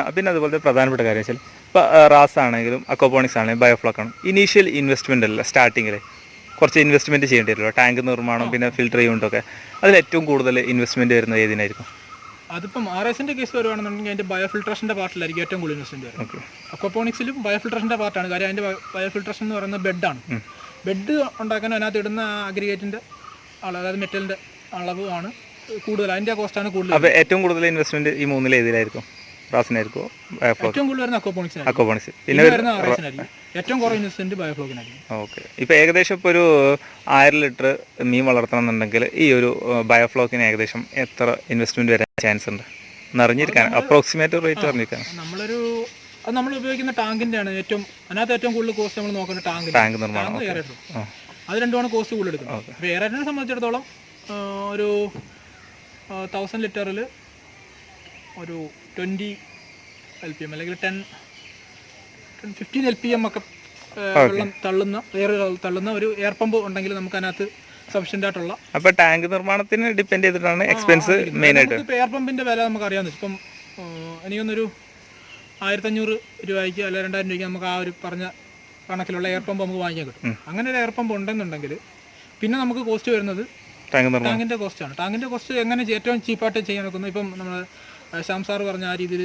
പിന്നെ അതുപോലത്തെ പ്രധാനപ്പെട്ട കാര്യം വെച്ചാൽ ഇപ്പോൾ റാസ് ആണെങ്കിലും അക്വാപോണിക്സ് ആണെങ്കിലും ബയോഫ്ലോക്ക് ആണ്, ഇനീഷ്യൽ ഇൻവെസ്റ്റ്മെൻ്റ് അല്ല, സ്റ്റാർട്ടിങ്ങിൽ കുറച്ച് ഇൻവെസ്റ്റ്മെൻറ്റ് ചെയ്യേണ്ടി വരുമല്ലോ. ടാങ്ക് നിർമ്മാണം പിന്നെ ഫിൽറ്റർ ചെയ്യുന്നതൊക്കെ അതിൽ ഏറ്റവും കൂടുതൽ ഇൻവെസ്റ്റ്മെൻറ്റ് വരുന്നത് ഏതിനായിരിക്കും? അതിപ്പം RSന്റെ കേസ് വരുവാണെന്നുണ്ടെങ്കിൽ അതിൻ്റെ ബയോഫിൽട്രേഷൻ്റെ പാർട്ടിലായിരിക്കും ഏറ്റവും കൂടുതൽ ഇൻവെസ്റ്റ്മെൻറ്റ് വരും. അക്വാപോണിക്സിലും ബയോഫിൽട്രേഷൻ്റെ പാർട്ടാണ്. കാര്യം അതിൻ്റെ ബയോഫിൽട്രേഷൻ എന്ന് പറയുന്നത് ബെഡാണ്. ബെഡ് ഉണ്ടാക്കാൻ അതിനകത്ത് ഇടുന്ന അഗ്രിഗേറ്റിൻ്റെ അതായത് മെറ്റലിൻ്റെ അളവാണ് കൂടുതൽ, അതിൻ്റെ കോസ്റ്റാണ് കൂടുതൽ. അപ്പോൾ ഏറ്റവും കൂടുതൽ ഇൻവെസ്റ്റ്മെൻറ്റ് ഈ മൂന്നിൽ ഏതിലായിരിക്കും? റാസിനായിരിക്കും ഏറ്റവും കൂടുതൽ വരുന്ന അക്വാപോണിക്സ്, പിന്നെ വരുന്ന RSനായിരിക്കും. ഏറ്റവും കുറവ് ഇൻവെസ്റ്റ്മെൻറ്റ് ബയോഫ്ലോക്കിനായിരിക്കും. ഓക്കെ. ഇപ്പോൾ ഏകദേശം ഇപ്പോൾ ഒരു 1000 ലിറ്റർ മീൻ വളർത്തണം എന്നുണ്ടെങ്കിൽ ഈ ഒരു ബയോഫ്ലോക്കിന് ഏകദേശം എത്ര ഇൻവെസ്റ്റ്മെൻറ്റ് വരാൻ ചാൻസ് ഉണ്ട് എന്നറിഞ്ഞിരിക്കാൻ, അപ്രോക്സിമേറ്റ് റേറ്റ് അറിഞ്ഞിരിക്കാൻ? നമ്മൾ ഉപയോഗിക്കുന്ന ടാങ്കിൻ്റെ ആണ് അതിനകത്ത് ഏറ്റവും കൂടുതൽ കോസ്റ്റ് നമ്മൾ നോക്കുന്ന ടാങ്ക് നിർമ്മാണം. അത് രണ്ടുമാണ് കോസ്റ്റ് കൂടുതൽ എടുക്കുന്നത്. അപ്പോൾ എയറേറ്ററിനെ സംബന്ധിച്ചിടത്തോളം ഒരു 1000 ലിറ്ററിൽ ഒരു 20 LPM അല്ലെങ്കിൽ 10-15 LPM ഒക്കെ വെള്ളം തള്ളുന്ന ഒരു എയർ പമ്പ് ഉണ്ടെങ്കിൽ നമുക്ക് അതിനകത്ത് സഫിഷ്യൻ്റ് ആയിട്ടുള്ള. അപ്പോൾ ടാങ്ക് നിർമ്മാണത്തിന് ഡിപ്പെൻഡ് ചെയ്തിട്ടാണ് എക്സ്പെൻസ് മെയിനായിട്ട്. ഇപ്പോൾ എയർ പമ്പിൻ്റെ വില നമുക്ക് അറിയാവുന്നത് ഇപ്പം എനിക്കൊന്നൊരു 1500 രൂപയ്ക്ക് അല്ല 2000 രൂപയ്ക്ക് നമുക്ക് ആ ഒരു പറഞ്ഞ കണക്കിലുള്ള എയർ പമ്പ് നമുക്ക് വാങ്ങിക്കാൻ കിട്ടും. അങ്ങനെ ഒരു എയർ പമ്പ് ഉണ്ടെന്നുണ്ടെങ്കിൽ പിന്നെ നമുക്ക് കോസ്റ്റ് വരുന്നത് ടാങ്കിന്റെ കോസ്റ്റ് ആണ്. ടാങ്കിന്റെ കോസ്റ്റ് എങ്ങനെ ഏറ്റവും ചീപ്പായിട്ട് ചെയ്യാൻ നോക്കുന്നത്, ഇപ്പം നമ്മൾ ശ്യാം സാർ പറഞ്ഞ ആ രീതിയിൽ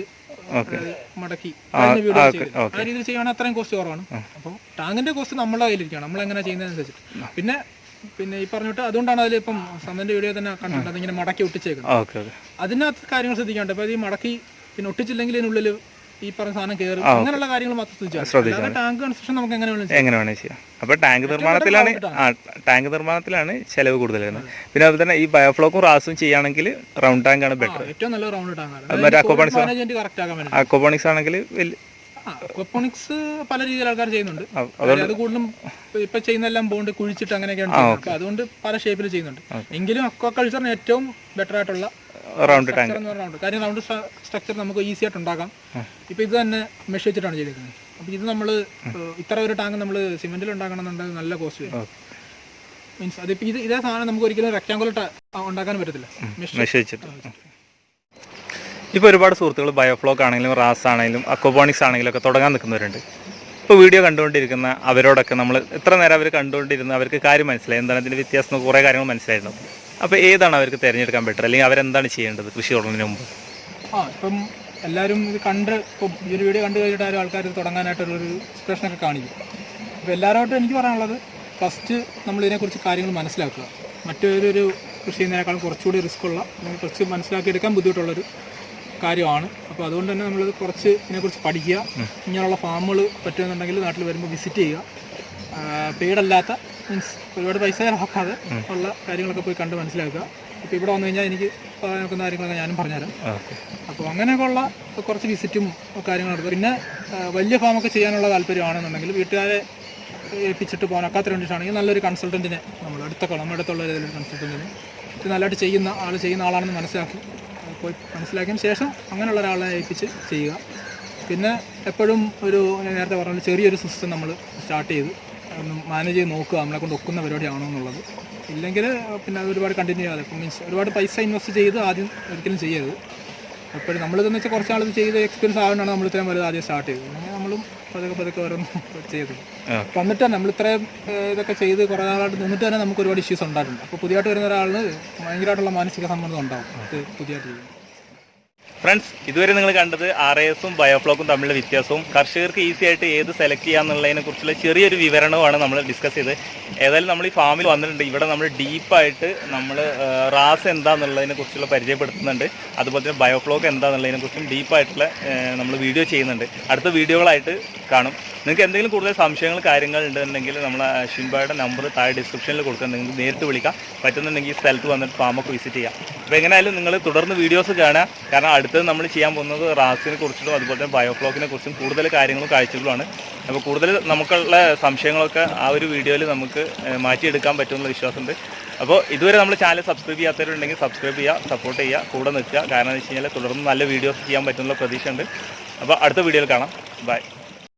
മടക്കി ആ രീതിയിൽ ചെയ്യുകയാണെങ്കിൽ അത്രയും കോസ്റ്റ് കുറവാണ്. അപ്പം ടാങ്കിന്റെ കോസ്റ്റ് നമ്മുടെ കയ്യിലിരിക്കുകയാണ്, നമ്മൾ എങ്ങനെ ചെയ്യുന്നതനുസരിച്ച്. പിന്നെ ഈ പറഞ്ഞിട്ട് അതുകൊണ്ടാണ് അതിൽ ഇപ്പം സമന്റെ വീഡിയോ തന്നെ കണ്ടിട്ടുണ്ട്, അതിങ്ങനെ മടക്കി ഒട്ടിച്ചേക്കുന്നത്. അതിനകത്ത് കാര്യങ്ങൾ ശ്രദ്ധിക്കാണ്ട്. ഇപ്പൊ ഈ മടക്കി പിന്നെ ഒട്ടിച്ചില്ലെങ്കിൽ ഇതിനുള്ളിൽ ഈ പറഞ്ഞ സാധനം കയറും, അങ്ങനെയുള്ള കാര്യങ്ങൾ മാത്രം ശ്രദ്ധിച്ചാൽ ടാങ്ക് കൺസ്ട്രക്ഷൻ നമുക്ക് എങ്ങനെ വേണമെങ്കിൽ ചെയ്യാം. അപ്പോൾ ടാങ്ക് നിർമ്മാണത്തിലാണ് ചെലവ് കൂടുതൽ വരുന്നത്. പിന്നെ അതുപോലെ തന്നെ ഈ ബയോഫ്ലോക്കും റാസും ചെയ്യുകയാണെങ്കിൽ റൗണ്ട് ടാങ്ക് ആണ് ബെറ്റർ, ഏറ്റവും നല്ല റൗണ്ട് ടാങ്ക് ആണ്. അക്വാപോണിക്സ് ആണെങ്കിൽ അക്വാപോണിക്സ് പല രീതിയിൽ ആൾക്കാർ ചെയ്യുന്നുണ്ട്. അത് കൂടുതലും ഇപ്പൊ ചെയ്യുന്നതെല്ലാം ബോണ്ട് കുഴിച്ചിട്ട് അങ്ങനെയൊക്കെയാണ്. അപ്പൊ അതുകൊണ്ട് പല ഷേപ്പിൽ ചെയ്യുന്നുണ്ട്. എങ്കിലും അക്വാകൾച്ചറിന് ഏറ്റവും ബെറ്റർ ആയിട്ടുള്ള റൗണ്ട് ടാങ്ക്. കാര്യം റൗണ്ട് സ്ട്രക്ചർ നമുക്ക് ഈസി ആയിട്ട് ഉണ്ടാക്കാം. ഇപ്പൊ ഇത് തന്നെ മെഷ് വെച്ചിട്ടാണ് ചെയ്തേക്കുന്നത്. അപ്പൊ ഇത് നമ്മൾ ഇത്ര ഒരു ടാങ്ക് നമ്മൾ സിമെന്റിൽ ഉണ്ടാക്കണമെന്നുണ്ടെങ്കിൽ നല്ല കോസ്റ്റ് വരും. മീൻസ് അതിപ്പോ ഇതേ സാധനം നമുക്ക് ഒരിക്കലും റെക്ടാങ്കുലർ ഉണ്ടാക്കാൻ പറ്റത്തില്ല മെഷ് വെച്ചിട്ട്. ഇപ്പോൾ ഒരുപാട് സുഹൃത്തുക്കൾ ബയോഫ്ലോക്ക് ആണെങ്കിലും റാസ് ആണെങ്കിലും അക്വാപോണിക്സ് ആണെങ്കിലും ഒക്കെ തുടങ്ങാൻ നിൽക്കുന്നവരുണ്ട്. ഇപ്പോൾ വീഡിയോ കണ്ടുകൊണ്ടിരിക്കുന്ന അവരോടൊക്കെ നമ്മൾ ഇത്ര നേരം അവർ കണ്ടുകൊണ്ടിരുന്ന അവർക്ക് കാര്യം മനസ്സിലായി, എന്താണ് ഇതിൻ്റെ വ്യത്യാസം, കുറേ കാര്യങ്ങൾ മനസ്സിലായിട്ടുണ്ടാവും. അപ്പോൾ ഏതാണ് അവർക്ക് തിരഞ്ഞെടുക്കാൻ ബെറ്റർ, അല്ലെങ്കിൽ അവരെന്താണ് ചെയ്യേണ്ടത് കൃഷി തുടങ്ങുന്നതിന് മുമ്പ്? ഇപ്പം എല്ലാവരും ഇത് ഇപ്പം ഈ ഒരു വീഡിയോ കണ്ടു കഴിഞ്ഞിട്ട് ആരും ആൾക്കാർ ഇത് തുടങ്ങാനായിട്ടുള്ളൊരു എക്സ്പ്രഷനൊക്കെ കാണിക്കും. അപ്പോൾ എല്ലാവരോട്ടും എനിക്ക് പറയാനുള്ളത്, ഫസ്റ്റ് നമ്മൾ ഇതിനെക്കുറിച്ച് കാര്യങ്ങൾ മനസ്സിലാക്കുക. മറ്റൊരു കൃഷി ചെയ്യുന്നതിനേക്കാളും കുറച്ചുകൂടി റിസ്ക് ഉള്ള, കുറച്ച് മനസ്സിലാക്കിയെടുക്കാൻ ബുദ്ധിമുട്ടുള്ളൊരു കാര്യമാണ്. അപ്പോൾ അതുകൊണ്ട് തന്നെ നമ്മളിത് കുറച്ച് ഇതിനെക്കുറിച്ച് പഠിക്കുക. ഇങ്ങനെയുള്ള ഫാമുകൾ പറ്റുമെന്നുണ്ടെങ്കിൽ നാട്ടിൽ വരുമ്പോൾ വിസിറ്റ് ചെയ്യുക. പെയ്ഡല്ലാത്ത മീൻസ് ഒരുപാട് പൈസ ചിലവാക്കാതെ ഉള്ള കാര്യങ്ങളൊക്കെ പോയി കണ്ട് മനസ്സിലാക്കുക. ഇപ്പോൾ ഇവിടെ വന്നു കഴിഞ്ഞാൽ എനിക്ക് പറയാൻ നോക്കുന്ന കാര്യങ്ങളൊക്കെ ഞാനും പറഞ്ഞുതരാം. അപ്പോൾ അങ്ങനെയൊക്കെ ഉള്ള കുറച്ച് വിസിറ്റും കാര്യങ്ങളും നടത്തുക. പിന്നെ വലിയ ഫാമൊക്കെ ചെയ്യാനുള്ള താല്പര്യമാണെന്നുണ്ടെങ്കിൽ വീട്ടുകാരെ ഏൽപ്പിച്ചിട്ട് പോകാനൊക്കാത്ത വേണ്ടിയിട്ടാണെങ്കിൽ നല്ലൊരു കൺസൾട്ടൻറ്റിനെ നമ്മുടെ അടുത്തുള്ള ഏതെങ്കിലും കൺസൾട്ടൻറ്റിനെ ഇത് നല്ലതായിട്ട് ചെയ്യുന്ന ആളാണെന്ന് പോയി മനസ്സിലാക്കിയതിന് ശേഷം അങ്ങനെയുള്ള ഒരാളെ ഏൽപ്പിച്ച് ചെയ്യുക. പിന്നെ എപ്പോഴും നേരത്തെ പറഞ്ഞ ചെറിയൊരു സിസ്റ്റം നമ്മൾ സ്റ്റാർട്ട് ചെയ്ത് ഒന്ന് മാനേജ് ചെയ്ത് നോക്കുക, നമ്മളെ കൊണ്ട് ഒക്കുന്ന പരിപാടിയാണോ എന്നുള്ളത്. ഇല്ലെങ്കിൽ പിന്നെ അത് ഒരുപാട് കണ്ടിന്യൂ ചെയ്യാതെ, മീൻസ് ഒരുപാട് പൈസ ഇൻവെസ്റ്റ് ചെയ്ത് ആദ്യം ഒരിക്കലും ചെയ്യരുത്. എപ്പോഴും നമ്മളിതെന്ന് വെച്ചാൽ കുറച്ച് നാൾ ചെയ്ത് എക്സ്പീരിയൻസ് ആവാനാണ് നമ്മൾ ഇത്രയും വലുത് ആദ്യം സ്റ്റാർട്ട് ചെയ്തത്. അങ്ങനെ നമ്മളും പതുക്കെ ഓരോന്നും ചെയ്തു. വന്നിട്ട് തന്നെ നമ്മൾ ഇത്രയും ഇതൊക്കെ ചെയ്ത് കുറേ നാളായിട്ട് നിന്നിട്ട് തന്നെ നമുക്ക് ഒരുപാട് ഇഷ്യൂസ് ഉണ്ടായിട്ടുണ്ട്. അപ്പോൾ പുതിയതായിട്ട് വരുന്ന ഒരാളിന് ഭയങ്കരമായിട്ടുള്ള മാനസിക സമ്മർദ്ദം ഉണ്ടാവും പുതിയതായിട്ട് ചെയ്യുന്നത്. ഫ്രണ്ട്സ്, ഇതുവരെ നിങ്ങൾ കണ്ടത് RASഉം ബയോഫ്ലോക്കും തമ്മിലുള്ള വ്യത്യാസവും കർഷകർക്ക് ഈസി ആയിട്ട് ഏത് സെലക്ട് ചെയ്യാന്നുള്ളതിനെ കുറിച്ചുള്ള ചെറിയൊരു വിവരണമാണ് നമ്മൾ ഡിസ്കസ് ചെയ്ത്. ഏതായാലും നമ്മൾ ഈ ഫാമിൽ വന്നിട്ടുണ്ട്. ഇവിടെ നമ്മൾ ഡീപ്പായിട്ട് നമ്മൾ റാസ് എന്താണെന്നുള്ളതിനെ കുറിച്ചുള്ള പരിചയപ്പെടുത്തുന്നുണ്ട്. അതുപോലെ തന്നെ ബയോഫ്ലോക്ക് എന്താണെന്നുള്ളതിനെ കുറിച്ചും ഡീപ്പായിട്ടുള്ള നമ്മൾ വീഡിയോ ചെയ്യുന്നുണ്ട്. അടുത്ത വീഡിയോകളായിട്ട് കാണും. നിങ്ങൾക്ക് എന്തെങ്കിലും കൂടുതൽ സംശയങ്ങൾ കാര്യങ്ങൾ ഉണ്ടെന്നുണ്ടെങ്കിൽ നമ്മൾ അശ്വിൻഭായുടെ നമ്പർ താഴെ ഡിസ്ക്രിപ്ഷനിൽ കൊടുക്കുന്നുണ്ടെങ്കിൽ നേരിട്ട് വിളിക്കാം. പറ്റുന്നുണ്ടെങ്കിൽ ഈ സ്ഥലത്ത് വന്നിട്ട് ഫാമൊക്കെ വിസിറ്റ് ചെയ്യാം. അപ്പോൾ എങ്ങനെയായാലും നിങ്ങൾ തുടർന്ന് വീഡിയോസ് കാണുക. കാരണം അടുത്തത് നമ്മൾ ചെയ്യാൻ പോകുന്നത് റാസിനെ കുറിച്ചിട്ടും അതുപോലെ തന്നെ ബയോഫ്ലോക്കിനെ കുറിച്ചും കൂടുതൽ കാര്യങ്ങളും കാഴ്ചകളുമാണ്. അപ്പോൾ കൂടുതൽ നമുക്കുള്ള സംശയങ്ങളൊക്കെ ആ ഒരു വീഡിയോയിൽ നമുക്ക് മാറ്റിയെടുക്കാൻ പറ്റുമെന്നുള്ള വിശ്വാസമുണ്ട്. അപ്പോൾ ഇതുവരെ നമ്മൾ ചാനൽ സബ്സ്ക്രൈബ് ചെയ്യാത്തവരുണ്ടെങ്കിൽ സബ്സ്ക്രൈബ് ചെയ്യുക, സപ്പോർട്ട് ചെയ്യുക, കൂടെ നിൽക്കുക. കാരണം എന്ന് വെച്ച് കഴിഞ്ഞാൽ തുടർന്ന് നല്ല വീഡിയോസ് ചെയ്യാൻ പറ്റുന്നുള്ള പ്രതീക്ഷയുണ്ട്. അപ്പോൾ അടുത്ത വീഡിയോയിൽ കാണാം. ബൈ.